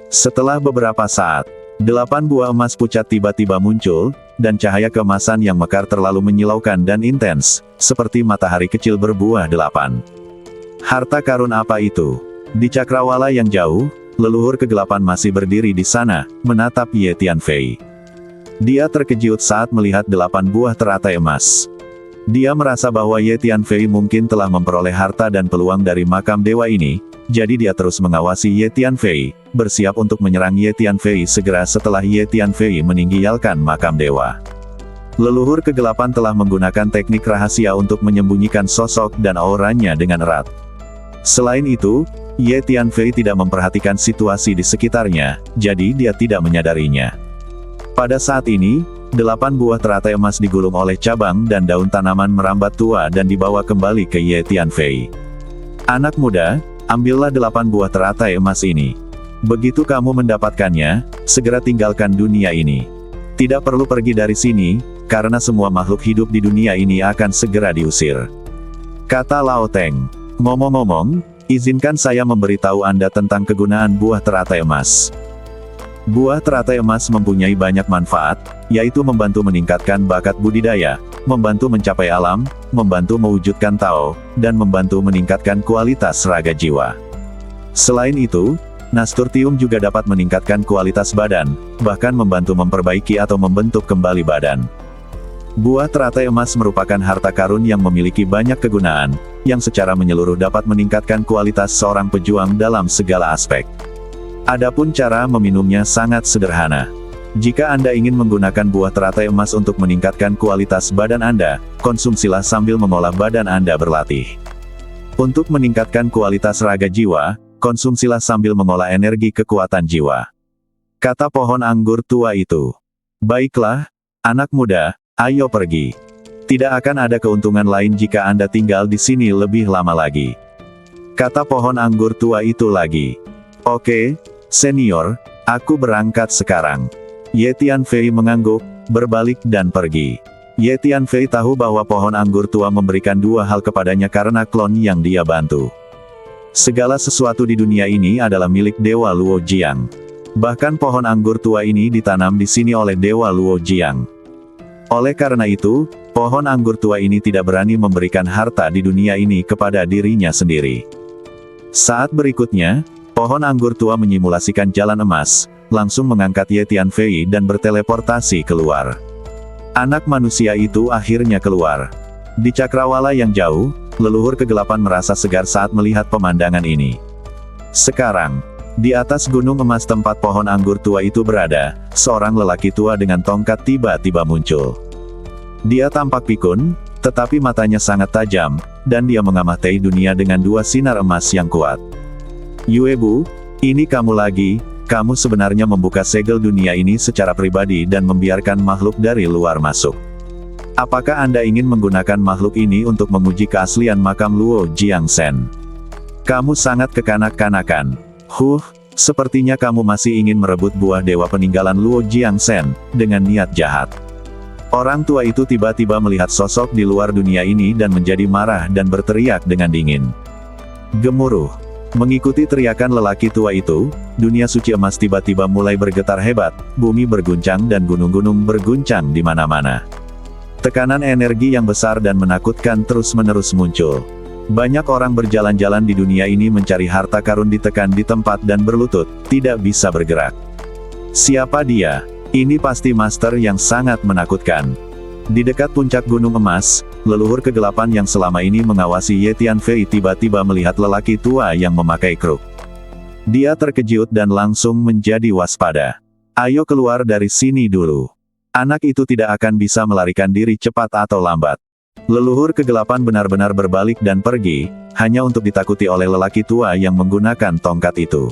A: Setelah beberapa saat, 8 buah emas pucat tiba-tiba muncul, dan cahaya keemasan yang mekar terlalu menyilaukan dan intens, seperti matahari kecil berbuah 8. Harta karun apa itu? Di cakrawala yang jauh, leluhur kegelapan masih berdiri di sana, menatap Ye Tianfei. Dia terkejut saat melihat 8 buah teratai emas. Dia merasa bahwa Ye Tianfei mungkin telah memperoleh harta dan peluang dari makam dewa ini, jadi dia terus mengawasi Ye Tianfei, bersiap untuk menyerang Ye Tianfei segera setelah Ye Tianfei meninggalkan makam dewa. Leluhur kegelapan telah menggunakan teknik rahasia untuk menyembunyikan sosok dan auranya dengan erat. Selain itu, Ye Tianfei tidak memperhatikan situasi di sekitarnya, jadi dia tidak menyadarinya. Pada saat ini, 8 buah teratai emas digulung oleh cabang dan daun tanaman merambat tua dan dibawa kembali ke Ye Tianfei. Anak muda, ambillah 8 buah teratai emas ini. Begitu kamu mendapatkannya, segera tinggalkan dunia ini. Tidak perlu pergi dari sini, karena semua makhluk hidup di dunia ini akan segera diusir. Kata Lao Teng. Ngomong-ngomong, izinkan saya memberitahu Anda tentang kegunaan buah teratai emas. Buah teratai emas mempunyai banyak manfaat, yaitu membantu meningkatkan bakat budidaya, membantu mencapai alam, membantu mewujudkan Tao, dan membantu meningkatkan kualitas raga jiwa. Selain itu, nasturtium juga dapat meningkatkan kualitas badan, bahkan membantu memperbaiki atau membentuk kembali badan. Buah teratai emas merupakan harta karun yang memiliki banyak kegunaan, yang secara menyeluruh dapat meningkatkan kualitas seorang pejuang dalam segala aspek. Adapun cara meminumnya sangat sederhana. Jika Anda ingin menggunakan buah teratai emas untuk meningkatkan kualitas badan Anda, konsumsilah sambil mengolah badan Anda berlatih. Untuk meningkatkan kualitas raga jiwa, konsumsilah sambil mengolah energi kekuatan jiwa. Kata pohon anggur tua itu. Baiklah, anak muda, ayo pergi. Tidak akan ada keuntungan lain jika Anda tinggal di sini lebih lama lagi. Kata pohon anggur tua itu lagi. Oke, senior, aku berangkat sekarang. Ye Tianfei mengangguk, berbalik dan pergi. Ye Tianfei tahu bahwa pohon anggur tua memberikan 2 hal kepadanya karena klon yang dia bantu. Segala sesuatu di dunia ini adalah milik Dewa Luo Jiang. Bahkan pohon anggur tua ini ditanam di sini oleh Dewa Luo Jiang. Oleh karena itu, pohon anggur tua ini tidak berani memberikan harta di dunia ini kepada dirinya sendiri. Saat berikutnya, pohon anggur tua menyimulasikan jalan emas, langsung mengangkat Ye Tianfei dan berteleportasi keluar. Anak manusia itu akhirnya keluar. Di cakrawala yang jauh, leluhur kegelapan merasa segar saat melihat pemandangan ini. Sekarang, di atas gunung emas tempat pohon anggur tua itu berada, seorang lelaki tua dengan tongkat tiba-tiba muncul. Dia tampak pikun, tetapi matanya sangat tajam, dan dia mengamati dunia dengan 2 sinar emas yang kuat. Yuebu, ini kamu lagi, kamu sebenarnya membuka segel dunia ini secara pribadi dan membiarkan makhluk dari luar masuk. Apakah Anda ingin menggunakan makhluk ini untuk menguji keaslian makam Luo Jiangsen? Kamu sangat kekanak-kanakan. Sepertinya kamu masih ingin merebut buah dewa peninggalan Luo Jiangsen, dengan niat jahat. Orang tua itu tiba-tiba melihat sosok di luar dunia ini dan menjadi marah dan berteriak dengan dingin. Gemuruh. Mengikuti teriakan lelaki tua itu, dunia suci emas tiba-tiba mulai bergetar hebat, bumi berguncang dan gunung-gunung berguncang di mana-mana. Tekanan energi yang besar dan menakutkan terus-menerus muncul. Banyak orang berjalan-jalan di dunia ini mencari harta karun ditekan di tempat dan berlutut, tidak bisa bergerak. Siapa dia? Ini pasti master yang sangat menakutkan. Di dekat puncak gunung emas, leluhur kegelapan yang selama ini mengawasi Ye Tianfei tiba-tiba melihat lelaki tua yang memakai kruk. Dia terkejut dan langsung menjadi waspada. Ayo keluar dari sini dulu. Anak itu tidak akan bisa melarikan diri cepat atau lambat. Leluhur kegelapan benar-benar berbalik dan pergi, hanya untuk ditakuti oleh lelaki tua yang menggunakan tongkat itu.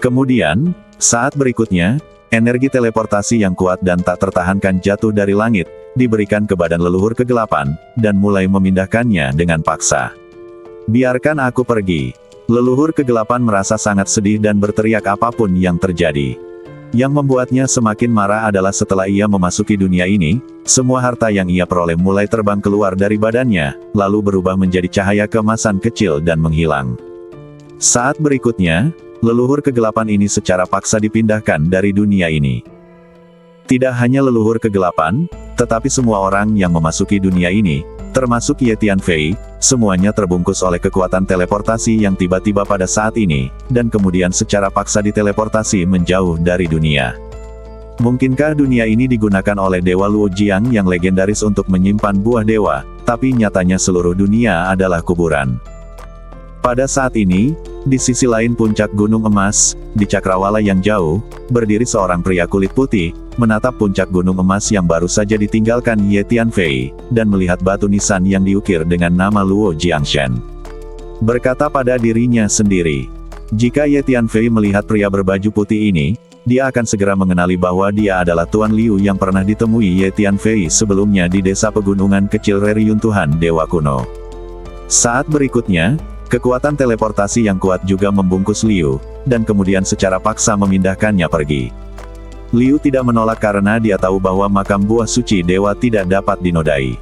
A: Kemudian, saat berikutnya, energi teleportasi yang kuat dan tak tertahankan jatuh dari langit, diberikan ke badan leluhur kegelapan, dan mulai memindahkannya dengan paksa. Biarkan aku pergi. Leluhur kegelapan merasa sangat sedih dan berteriak apapun yang terjadi. Yang membuatnya semakin marah adalah setelah ia memasuki dunia ini, semua harta yang ia peroleh mulai terbang keluar dari badannya, lalu berubah menjadi cahaya keemasan kecil dan menghilang. Saat berikutnya, leluhur kegelapan ini secara paksa dipindahkan dari dunia ini. Tidak hanya leluhur kegelapan, tetapi semua orang yang memasuki dunia ini, termasuk Ye Tianfei, semuanya terbungkus oleh kekuatan teleportasi yang tiba-tiba pada saat ini, dan kemudian secara paksa diteleportasi menjauh dari dunia. Mungkinkah dunia ini digunakan oleh Dewa Luo Jiang yang legendaris untuk menyimpan buah dewa, tapi nyatanya seluruh dunia adalah kuburan? Pada saat ini, di sisi lain puncak Gunung Emas, di cakrawala yang jauh, berdiri seorang pria kulit putih, menatap puncak Gunung Emas yang baru saja ditinggalkan Ye Tianfei, dan melihat batu nisan yang diukir dengan nama Luo Jiangshen. Berkata pada dirinya sendiri, jika Ye Tianfei melihat pria berbaju putih ini, dia akan segera mengenali bahwa dia adalah Tuan Liu yang pernah ditemui Ye Tianfei sebelumnya di desa pegunungan kecil reruntuhan Dewa Kuno. Saat berikutnya, kekuatan teleportasi yang kuat juga membungkus Liu, dan kemudian secara paksa memindahkannya pergi. Liu tidak menolak karena dia tahu bahwa makam buah suci dewa tidak dapat dinodai.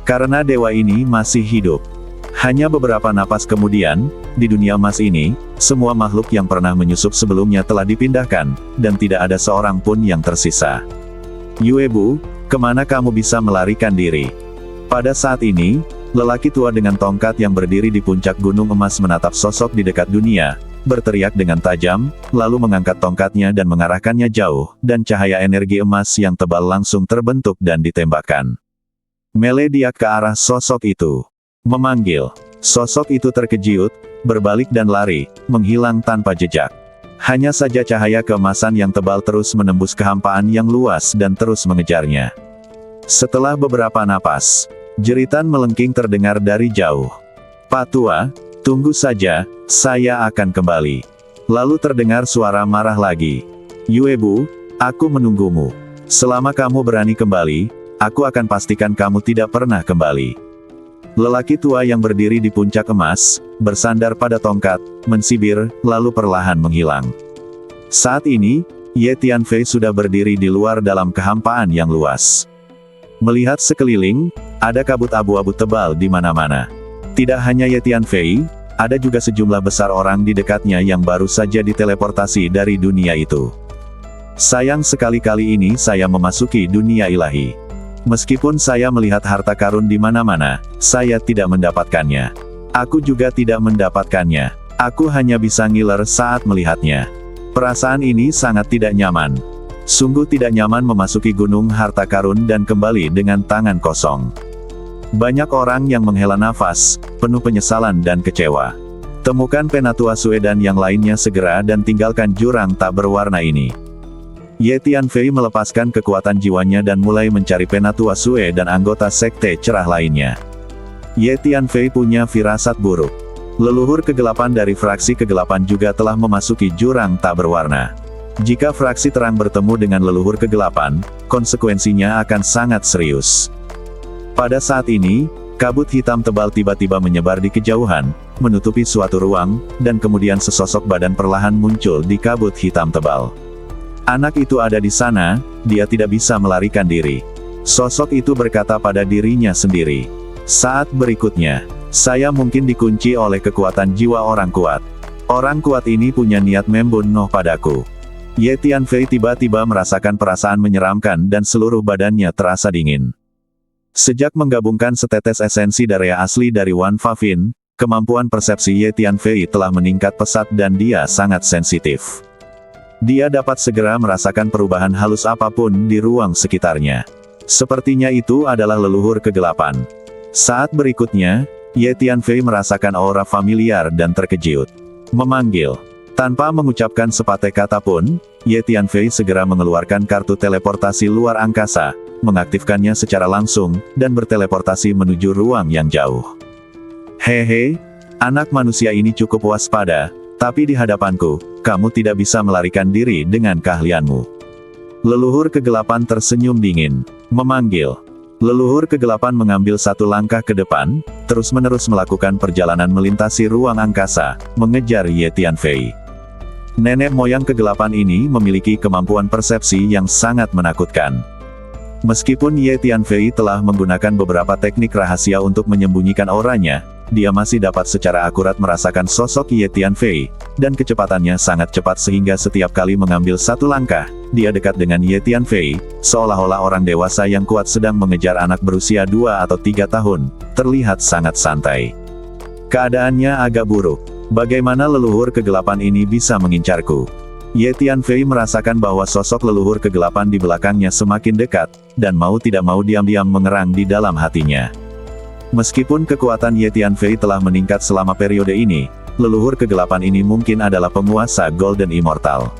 A: Karena dewa ini masih hidup. Hanya beberapa napas kemudian, di dunia emas ini, semua makhluk yang pernah menyusup sebelumnya telah dipindahkan, dan tidak ada seorang pun yang tersisa. Yue Bu, kemana kamu bisa melarikan diri? Pada saat ini, lelaki tua dengan tongkat yang berdiri di puncak Gunung Emas menatap sosok di dekat dunia, berteriak dengan tajam, lalu mengangkat tongkatnya dan mengarahkannya jauh, dan cahaya energi emas yang tebal langsung terbentuk dan ditembakkan. Meledak ke arah sosok itu. Memanggil. Sosok itu terkejut, berbalik dan lari, menghilang tanpa jejak. Hanya saja cahaya keemasan yang tebal terus menembus kehampaan yang luas dan terus mengejarnya. Setelah beberapa napas, jeritan melengking terdengar dari jauh. Pak Tua, tunggu saja, saya akan kembali. Lalu terdengar suara marah lagi. Yue Bu, aku menunggumu. Selama kamu berani kembali, aku akan pastikan kamu tidak pernah kembali. Lelaki tua yang berdiri di puncak emas, bersandar pada tongkat, mensibir, lalu perlahan menghilang. Saat ini, Ye Tianfei sudah berdiri di luar dalam kehampaan yang luas. Melihat sekeliling, ada kabut abu-abu tebal di mana-mana. Tidak hanya Ye Tianfei, ada juga sejumlah besar orang di dekatnya yang baru saja diteleportasi dari dunia itu. Sayang sekali kali ini saya memasuki dunia ilahi. Meskipun saya melihat harta karun di mana-mana, saya tidak mendapatkannya. Aku juga tidak mendapatkannya. Aku hanya bisa ngiler saat melihatnya. Perasaan ini sangat tidak nyaman. Sungguh tidak nyaman memasuki gunung harta karun dan kembali dengan tangan kosong. Banyak orang yang menghela nafas, penuh penyesalan dan kecewa. Temukan Penatua Sue dan yang lainnya segera dan tinggalkan jurang tak berwarna ini. Ye Tianfei melepaskan kekuatan jiwanya dan mulai mencari Penatua Sue dan anggota sekte cerah lainnya. Ye Tianfei punya firasat buruk. Leluhur kegelapan dari fraksi kegelapan juga telah memasuki jurang tak berwarna. Jika fraksi terang bertemu dengan leluhur kegelapan, konsekuensinya akan sangat serius. Pada saat ini, kabut hitam tebal tiba-tiba menyebar di kejauhan, menutupi suatu ruang, dan kemudian sesosok badan perlahan muncul di kabut hitam tebal. Anak itu ada di sana, dia tidak bisa melarikan diri. Sosok itu berkata pada dirinya sendiri. Saat berikutnya, saya mungkin dikunci oleh kekuatan jiwa orang kuat. Orang kuat ini punya niat membunuh padaku. Ye Tianfei tiba-tiba merasakan perasaan menyeramkan dan seluruh badannya terasa dingin. Sejak menggabungkan setetes esensi darah asli dari Wan Fafin, kemampuan persepsi Ye Tianfei telah meningkat pesat dan dia sangat sensitif. Dia dapat segera merasakan perubahan halus apapun di ruang sekitarnya. Sepertinya itu adalah leluhur kegelapan. Saat berikutnya, Ye Tianfei merasakan aura familiar dan terkejut. Memanggil. Tanpa mengucapkan sepatah kata pun, Ye Tianfei segera mengeluarkan kartu teleportasi luar angkasa, mengaktifkannya secara langsung, dan berteleportasi menuju ruang yang jauh. Hehe, anak manusia ini cukup waspada, tapi di hadapanku, kamu tidak bisa melarikan diri dengan keahlianmu. Leluhur kegelapan tersenyum dingin, memanggil. Leluhur kegelapan mengambil satu langkah ke depan, terus-menerus melakukan perjalanan melintasi ruang angkasa, mengejar Ye Tianfei. Nenek moyang kegelapan ini memiliki kemampuan persepsi yang sangat menakutkan. Meskipun Ye Tianfei telah menggunakan beberapa teknik rahasia untuk menyembunyikan auranya, dia masih dapat secara akurat merasakan sosok Ye Tianfei, dan kecepatannya sangat cepat sehingga setiap kali mengambil satu langkah, dia dekat dengan Ye Tianfei, seolah-olah orang dewasa yang kuat sedang mengejar anak berusia 2 atau 3 tahun, terlihat sangat santai. Keadaannya agak buruk. Bagaimana leluhur kegelapan ini bisa mengincarku? Ye Tianfei merasakan bahwa sosok leluhur kegelapan di belakangnya semakin dekat, dan mau tidak mau diam-diam mengerang di dalam hatinya. Meskipun kekuatan Ye Tianfei telah meningkat selama periode ini, leluhur kegelapan ini mungkin adalah penguasa Golden Immortal.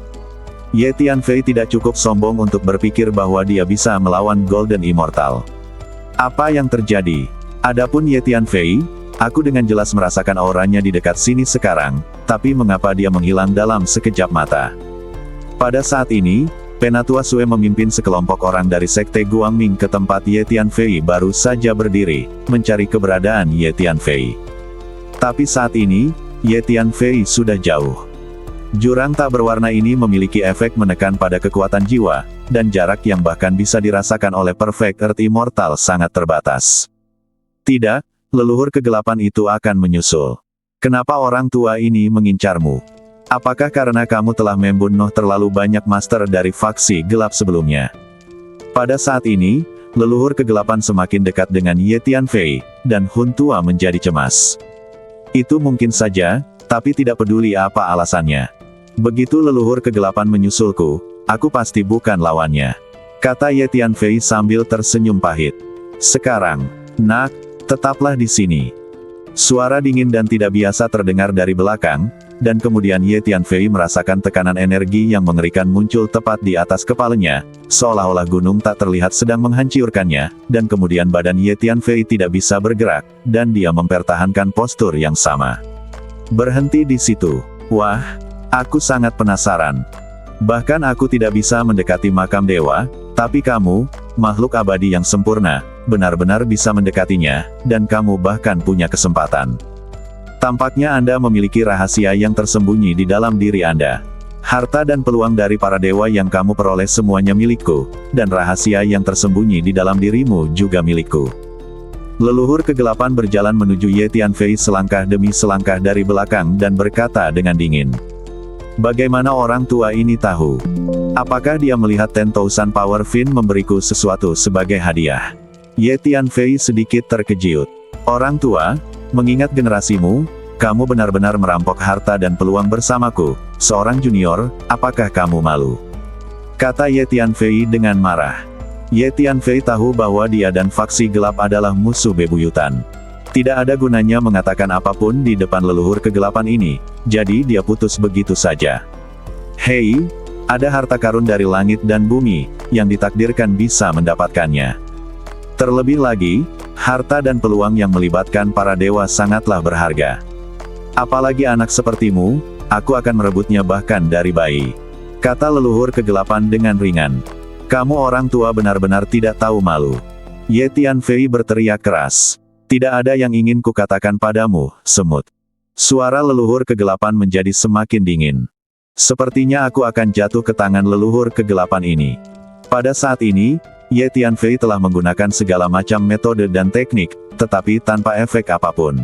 A: Ye Tianfei tidak cukup sombong untuk berpikir bahwa dia bisa melawan Golden Immortal. Apa yang terjadi? Adapun Ye Tianfei, aku dengan jelas merasakan auranya di dekat sini sekarang, tapi mengapa dia menghilang dalam sekejap mata? Pada saat ini, Penatua Sue memimpin sekelompok orang dari Sekte Guangming ke tempat Ye Tianfei baru saja berdiri, mencari keberadaan Ye Tianfei. Tapi saat ini, Ye Tianfei sudah jauh. Jurang tak berwarna ini memiliki efek menekan pada kekuatan jiwa, dan jarak yang bahkan bisa dirasakan oleh Perfect Earth Immortal sangat terbatas. Tidak, leluhur kegelapan itu akan menyusul. Kenapa orang tua ini mengincarmu? Apakah karena kamu telah membunuh terlalu banyak master dari faksi gelap sebelumnya? Pada saat ini, leluhur kegelapan semakin dekat dengan Ye Tianfei, dan Hun Tua menjadi cemas. Itu mungkin saja, tapi tidak peduli apa alasannya. Begitu leluhur kegelapan menyusulku, aku pasti bukan lawannya, kata Ye Tianfei sambil tersenyum pahit. Sekarang, nak, tetaplah di sini. Suara dingin dan tidak biasa terdengar dari belakang, dan kemudian Ye Tianfei merasakan tekanan energi yang mengerikan muncul tepat di atas kepalanya, seolah-olah gunung tak terlihat sedang menghancurkannya, dan kemudian badan Ye Tianfei tidak bisa bergerak, dan dia mempertahankan postur yang sama. Berhenti di situ. Wah, aku sangat penasaran. Bahkan aku tidak bisa mendekati makam dewa, tapi kamu, makhluk abadi yang sempurna, benar-benar bisa mendekatinya, dan kamu bahkan punya kesempatan. Tampaknya Anda memiliki rahasia yang tersembunyi di dalam diri Anda. Harta dan peluang dari para dewa yang kamu peroleh semuanya milikku, dan rahasia yang tersembunyi di dalam dirimu juga milikku. Leluhur kegelapan berjalan menuju Ye Tianfei selangkah demi selangkah dari belakang dan berkata dengan dingin. Bagaimana orang tua ini tahu? Apakah dia melihat 10,000 Power Fin memberiku sesuatu sebagai hadiah? Ye Tianfei sedikit terkejut. Orang tua, mengingat generasimu, kamu benar-benar merampok harta dan peluang bersamaku, seorang junior, apakah kamu malu? Kata Ye Tianfei dengan marah. Ye Tianfei tahu bahwa dia dan faksi gelap adalah musuh bebuyutan. Tidak ada gunanya mengatakan apapun di depan leluhur kegelapan ini, jadi dia putus begitu saja. Hei, ada harta karun dari langit dan bumi, yang ditakdirkan bisa mendapatkannya. Terlebih lagi, harta dan peluang yang melibatkan para dewa sangatlah berharga. Apalagi anak sepertimu, aku akan merebutnya bahkan dari bayi. Kata leluhur kegelapan dengan ringan. Kamu orang tua benar-benar tidak tahu malu. Ye Tianfei berteriak keras. Tidak ada yang ingin kukatakan padamu, semut. Suara leluhur kegelapan menjadi semakin dingin. Sepertinya aku akan jatuh ke tangan leluhur kegelapan ini. Pada saat ini, Ye Tianfei telah menggunakan segala macam metode dan teknik, tetapi tanpa efek apapun.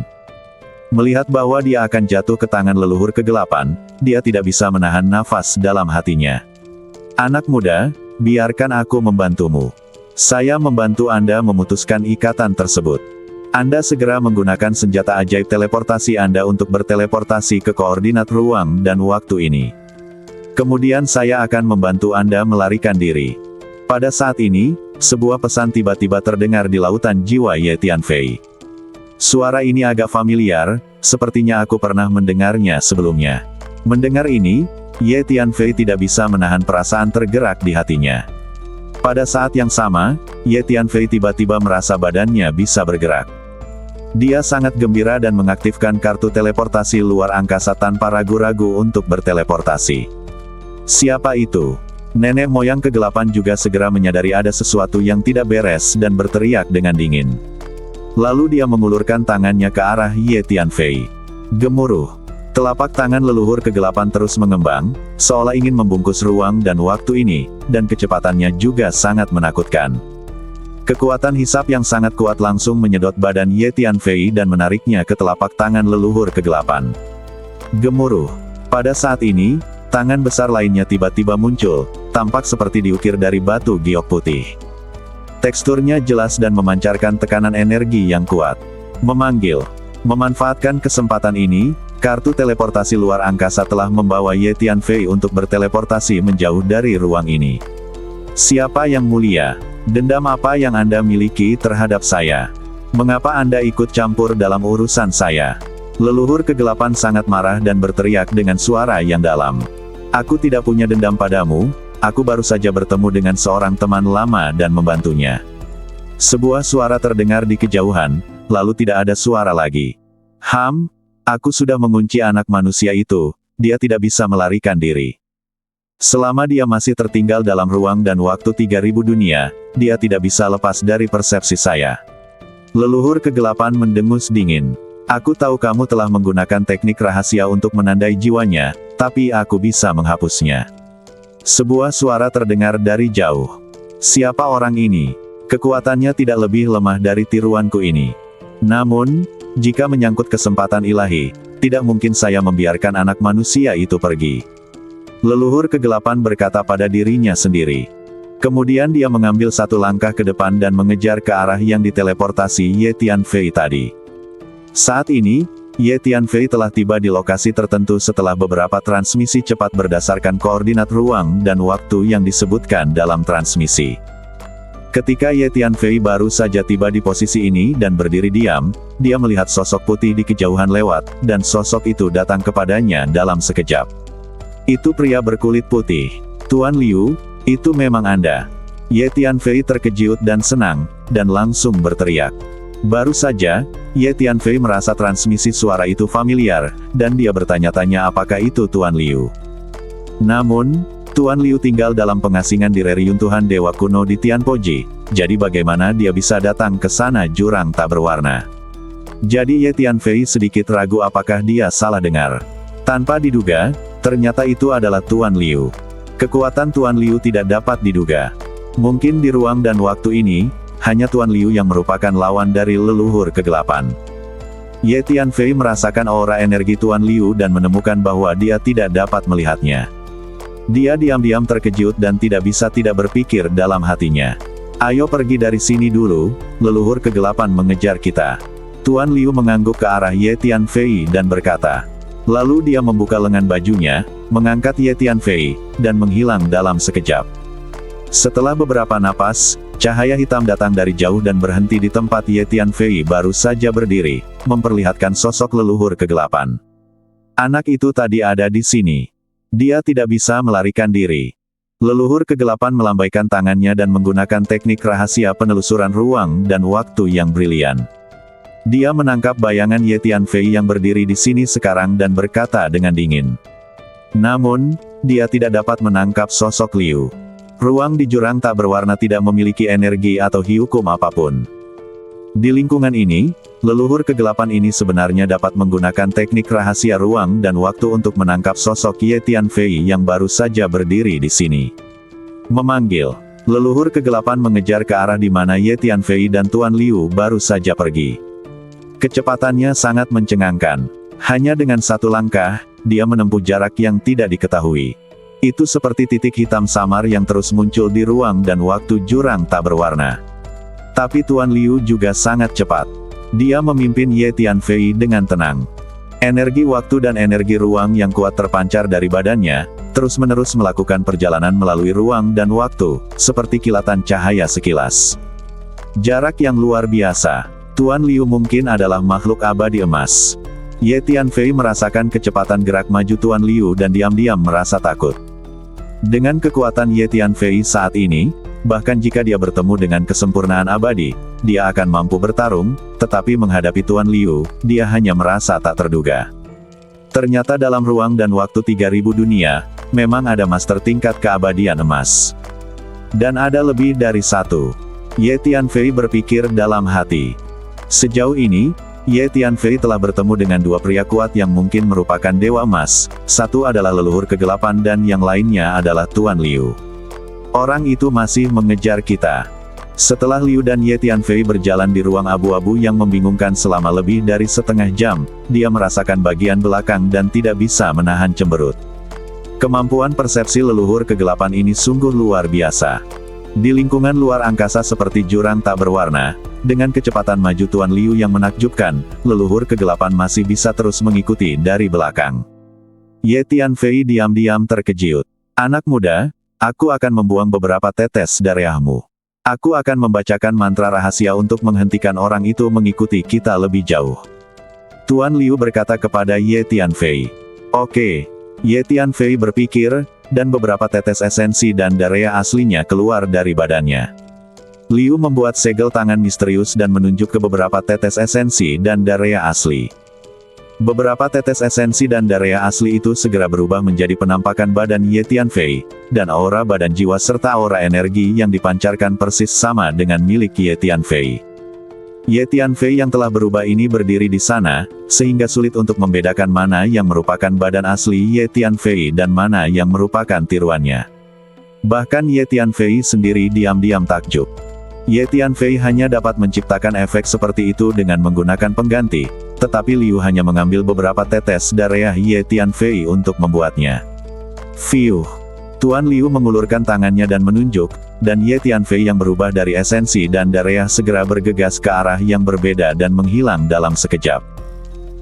A: Melihat bahwa dia akan jatuh ke tangan leluhur kegelapan, dia tidak bisa menahan nafas dalam hatinya. Anak muda, biarkan aku membantumu. Saya membantu Anda memutuskan ikatan tersebut. Anda segera menggunakan senjata ajaib teleportasi Anda untuk berteleportasi ke koordinat ruang dan waktu ini. Kemudian saya akan membantu Anda melarikan diri. Pada saat ini, sebuah pesan tiba-tiba terdengar di lautan jiwa Ye Tianfei. Suara ini agak familiar, sepertinya aku pernah mendengarnya sebelumnya. Mendengar ini, Ye Tianfei tidak bisa menahan perasaan tergerak di hatinya. Pada saat yang sama, Ye Tianfei tiba-tiba merasa badannya bisa bergerak. Dia sangat gembira dan mengaktifkan kartu teleportasi luar angkasa tanpa ragu-ragu untuk berteleportasi. Siapa itu? Nenek moyang kegelapan juga segera menyadari ada sesuatu yang tidak beres dan berteriak dengan dingin. Lalu dia mengulurkan tangannya ke arah Ye Tianfei. Gemuruh. Telapak tangan leluhur kegelapan terus mengembang, seolah ingin membungkus ruang dan waktu ini, dan kecepatannya juga sangat menakutkan. Kekuatan hisap yang sangat kuat langsung menyedot badan Ye Tianfei dan menariknya ke telapak tangan leluhur kegelapan. Gemuruh. Pada saat ini, tangan besar lainnya tiba-tiba muncul, tampak seperti diukir dari batu giok putih. Teksturnya jelas dan memancarkan tekanan energi yang kuat. Memanggil. Memanfaatkan kesempatan ini, kartu teleportasi luar angkasa telah membawa Ye Tianfei untuk berteleportasi menjauh dari ruang ini. Siapa yang mulia? Dendam apa yang Anda miliki terhadap saya? Mengapa Anda ikut campur dalam urusan saya? Leluhur kegelapan sangat marah dan berteriak dengan suara yang dalam. Aku tidak punya dendam padamu, aku baru saja bertemu dengan seorang teman lama dan membantunya. Sebuah suara terdengar di kejauhan, lalu tidak ada suara lagi. Aku sudah mengunci anak manusia itu, dia tidak bisa melarikan diri. Selama dia masih tertinggal dalam ruang dan waktu 3000 dunia, dia tidak bisa lepas dari persepsi saya. Leluhur kegelapan mendengus dingin. Aku tahu kamu telah menggunakan teknik rahasia untuk menandai jiwanya, tapi aku bisa menghapusnya. Sebuah suara terdengar dari jauh. Siapa orang ini? Kekuatannya tidak lebih lemah dari tiruanku ini. Namun, jika menyangkut kesempatan ilahi, tidak mungkin saya membiarkan anak manusia itu pergi. Leluhur kegelapan berkata pada dirinya sendiri. Kemudian dia mengambil satu langkah ke depan dan mengejar ke arah yang diteleportasi Ye Tianfei tadi. Saat ini, Ye Tianfei telah tiba di lokasi tertentu setelah beberapa transmisi cepat berdasarkan koordinat ruang dan waktu yang disebutkan dalam transmisi. Ketika Ye Tianfei baru saja tiba di posisi ini dan berdiri diam, dia melihat sosok putih di kejauhan lewat, dan sosok itu datang kepadanya dalam sekejap. Itu pria berkulit putih. Tuan Liu, itu memang Anda. Ye Tianfei terkejut dan senang, dan langsung berteriak. Baru saja, Ye Tianfei merasa transmisi suara itu familiar, dan dia bertanya-tanya apakah itu Tuan Liu. Namun, Tuan Liu tinggal dalam pengasingan di reruntuhan Dewa Kuno di Tianpoji, jadi bagaimana dia bisa datang ke sana jurang tak berwarna. Jadi Ye Tianfei sedikit ragu apakah dia salah dengar. Tanpa diduga, ternyata itu adalah Tuan Liu. Kekuatan Tuan Liu tidak dapat diduga. Mungkin di ruang dan waktu ini, hanya Tuan Liu yang merupakan lawan dari leluhur kegelapan. Ye Tianfei merasakan aura energi Tuan Liu dan menemukan bahwa dia tidak dapat melihatnya. Dia diam-diam terkejut dan tidak bisa tidak berpikir dalam hatinya. Ayo pergi dari sini dulu, leluhur kegelapan mengejar kita. Tuan Liu mengangguk ke arah Ye Tianfei dan berkata. Lalu dia membuka lengan bajunya, mengangkat Ye Tianfei, dan menghilang dalam sekejap. Setelah beberapa napas, cahaya hitam datang dari jauh dan berhenti di tempat Ye Tianfei baru saja berdiri, memperlihatkan sosok leluhur kegelapan. Anak itu tadi ada di sini. Dia tidak bisa melarikan diri. Leluhur kegelapan melambaikan tangannya dan menggunakan teknik rahasia penelusuran ruang dan waktu yang brilian. Dia menangkap bayangan Ye Tianfei yang berdiri di sini sekarang dan berkata dengan dingin. Namun, dia tidak dapat menangkap sosok Liu. Ruang di jurang tak berwarna tidak memiliki energi atau hukum apapun. Di lingkungan ini, leluhur kegelapan ini sebenarnya dapat menggunakan teknik rahasia ruang dan waktu untuk menangkap sosok Ye Tianfei yang baru saja berdiri di sini. Memanggil, leluhur kegelapan mengejar ke arah di mana Ye Tianfei dan Tuan Liu baru saja pergi. Kecepatannya sangat mencengangkan. Hanya dengan satu langkah, dia menempuh jarak yang tidak diketahui. Itu seperti titik hitam samar yang terus muncul di ruang dan waktu jurang tak berwarna. Tapi Tuan Liu juga sangat cepat. Dia memimpin Ye Tianfei dengan tenang. Energi waktu dan energi ruang yang kuat terpancar dari badannya, terus-menerus melakukan perjalanan melalui ruang dan waktu, seperti kilatan cahaya sekilas. Jarak yang luar biasa. Tuan Liu mungkin adalah makhluk abadi emas. Ye Tianfei merasakan kecepatan gerak maju Tuan Liu dan diam-diam merasa takut. Dengan kekuatan Ye Tianfei saat ini, bahkan jika dia bertemu dengan kesempurnaan abadi, dia akan mampu bertarung, tetapi menghadapi Tuan Liu, dia hanya merasa tak terduga. Ternyata dalam ruang dan waktu 3000 dunia, memang ada master tingkat keabadian emas. Dan ada lebih dari satu. Ye Tianfei berpikir dalam hati. Sejauh ini, Ye Tianfei telah bertemu dengan dua pria kuat yang mungkin merupakan Dewa Emas, satu adalah leluhur kegelapan dan yang lainnya adalah Tuan Liu. Orang itu masih mengejar kita. Setelah Liu dan Ye Tianfei berjalan di ruang abu-abu yang membingungkan selama lebih dari setengah jam, dia merasakan bagian belakang dan tidak bisa menahan cemberut. Kemampuan persepsi leluhur kegelapan ini sungguh luar biasa. Di lingkungan luar angkasa seperti jurang tak berwarna, dengan kecepatan maju Tuan Liu yang menakjubkan, leluhur kegelapan masih bisa terus mengikuti dari belakang. Ye Tianfei diam-diam terkejut. Anak muda, aku akan membuang beberapa tetes darahmu. Aku akan membacakan mantra rahasia untuk menghentikan orang itu mengikuti kita lebih jauh. Tuan Liu berkata kepada Ye Tianfei. Oke. Ye Tianfei berpikir, dan beberapa tetes esensi dan darah aslinya keluar dari badannya. Liu membuat segel tangan misterius dan menunjuk ke beberapa tetes esensi dan darah asli. Beberapa tetes esensi dan darah asli itu segera berubah menjadi penampakan badan Ye Tianfei, dan aura badan jiwa serta aura energi yang dipancarkan persis sama dengan milik Ye Tianfei. Ye Tianfei yang telah berubah ini berdiri di sana, sehingga sulit untuk membedakan mana yang merupakan badan asli Ye Tianfei dan mana yang merupakan tiruannya. Bahkan Ye Tianfei sendiri diam-diam takjub. Ye Tianfei hanya dapat menciptakan efek seperti itu dengan menggunakan pengganti, tetapi Liu hanya mengambil beberapa tetes darah Ye Tianfei untuk membuatnya. Fiuh! Tuan Liu mengulurkan tangannya dan menunjuk, dan Ye Tianfei yang berubah dari esensi dan darah segera bergegas ke arah yang berbeda dan menghilang dalam sekejap.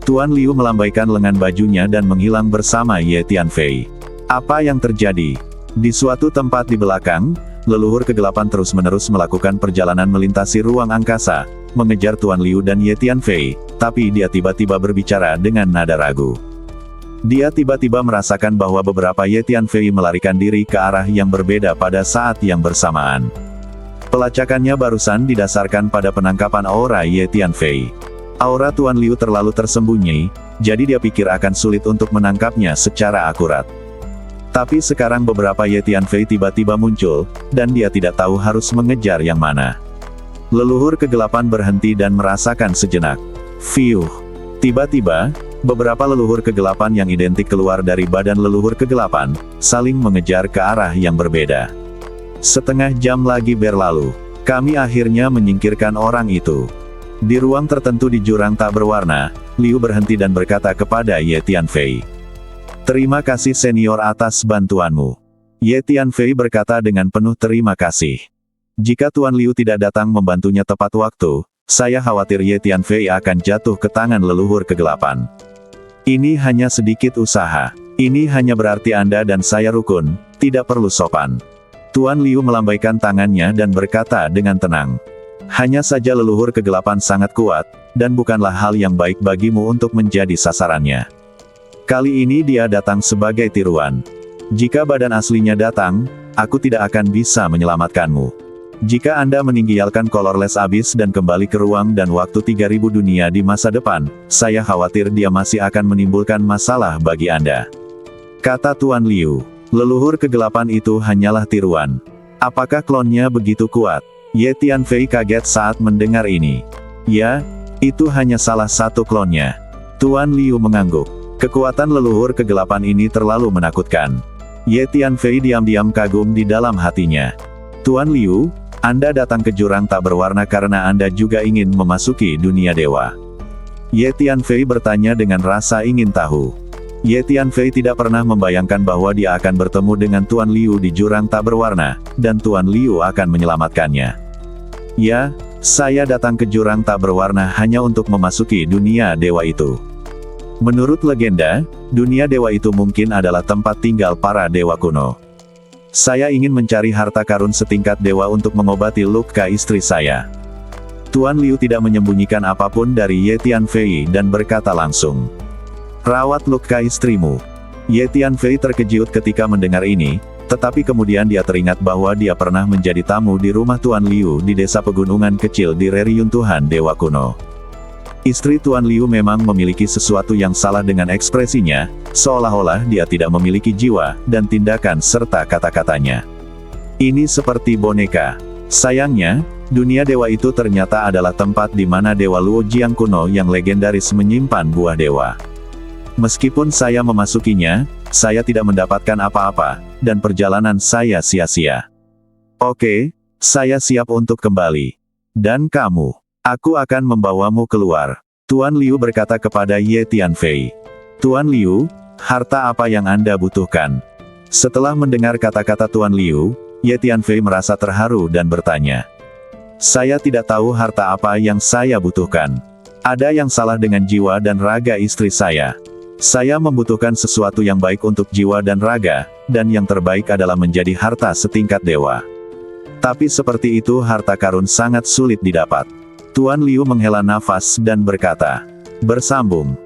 A: Tuan Liu melambaikan lengan bajunya dan menghilang bersama Ye Tianfei. Apa yang terjadi? Di suatu tempat di belakang, leluhur kegelapan terus-menerus melakukan perjalanan melintasi ruang angkasa, mengejar Tuan Liu dan Ye Tianfei, tapi dia tiba-tiba berbicara dengan nada ragu. Dia tiba-tiba merasakan bahwa beberapa Ye Tianfei melarikan diri ke arah yang berbeda pada saat yang bersamaan. Pelacakannya barusan didasarkan pada penangkapan aura Ye Tianfei. Aura Tuan Liu terlalu tersembunyi, jadi dia pikir akan sulit untuk menangkapnya secara akurat. Tapi sekarang beberapa Ye Tianfei tiba-tiba muncul, dan dia tidak tahu harus mengejar yang mana. Leluhur kegelapan berhenti dan merasakan sejenak. Fiuh! Tiba-tiba, beberapa leluhur kegelapan yang identik keluar dari badan leluhur kegelapan, saling mengejar ke arah yang berbeda. Setengah jam lagi berlalu. Kami akhirnya menyingkirkan orang itu. Di ruang tertentu di jurang tak berwarna, Liu berhenti dan berkata kepada Ye Tianfei. Terima kasih senior atas bantuanmu. Ye Tianfei berkata dengan penuh terima kasih. Jika Tuan Liu tidak datang membantunya tepat waktu, saya khawatir Ye Tianfei akan jatuh ke tangan leluhur kegelapan. Ini hanya sedikit usaha. Ini hanya berarti Anda dan saya rukun, tidak perlu sopan. Tuan Liu melambaikan tangannya dan berkata dengan tenang. Hanya saja leluhur kegelapan sangat kuat, dan bukanlah hal yang baik bagimu untuk menjadi sasarannya. Kali ini dia datang sebagai tiruan. Jika badan aslinya datang, aku tidak akan bisa menyelamatkanmu. Jika Anda meninggalkan Colorless Abyss dan kembali ke ruang dan waktu 3000 dunia di masa depan, saya khawatir dia masih akan menimbulkan masalah bagi Anda. Kata Tuan Liu, leluhur kegelapan itu hanyalah tiruan. Apakah klonnya begitu kuat? Ye Tianfei kaget saat mendengar ini. Ya, itu hanya salah satu klonnya. Tuan Liu mengangguk. Kekuatan leluhur kegelapan ini terlalu menakutkan. Ye Tianfei diam-diam kagum di dalam hatinya. Tuan Liu, Anda datang ke jurang tak berwarna karena Anda juga ingin memasuki dunia dewa. Ye Tianfei bertanya dengan rasa ingin tahu. Ye Tianfei tidak pernah membayangkan bahwa dia akan bertemu dengan Tuan Liu di jurang tak berwarna, dan Tuan Liu akan menyelamatkannya. Ya, saya datang ke jurang tak berwarna hanya untuk memasuki dunia dewa itu. Menurut legenda, dunia dewa itu mungkin adalah tempat tinggal para dewa kuno. Saya ingin mencari harta karun setingkat dewa untuk mengobati luka istri saya. Tuan Liu tidak menyembunyikan apapun dari Ye Tianfei dan berkata langsung. Rawat luka istrimu. Ye Tianfei terkejut ketika mendengar ini, tetapi kemudian dia teringat bahwa dia pernah menjadi tamu di rumah Tuan Liu di desa pegunungan kecil di reruntuhan dewa kuno. Istri Tuan Liu memang memiliki sesuatu yang salah dengan ekspresinya, seolah-olah dia tidak memiliki jiwa, dan tindakan serta kata-katanya. Ini seperti boneka. Sayangnya, dunia dewa itu ternyata adalah tempat di mana Dewa Luo Jiang kuno yang legendaris menyimpan buah dewa. Meskipun saya memasukinya, saya tidak mendapatkan apa-apa, dan perjalanan saya sia-sia. Oke, saya siap untuk kembali. Dan kamu? Aku akan membawamu keluar. Tuan Liu berkata kepada Ye Tianfei. Tuan Liu, harta apa yang Anda butuhkan? Setelah mendengar kata-kata Tuan Liu, Ye Tianfei merasa terharu dan bertanya. Saya tidak tahu harta apa yang saya butuhkan. Ada yang salah dengan jiwa dan raga istri saya. Saya membutuhkan sesuatu yang baik untuk jiwa dan raga, dan yang terbaik adalah menjadi harta setingkat dewa. Tapi seperti itu harta karun sangat sulit didapat. Tuan Liu menghela nafas dan berkata, "Bersambung."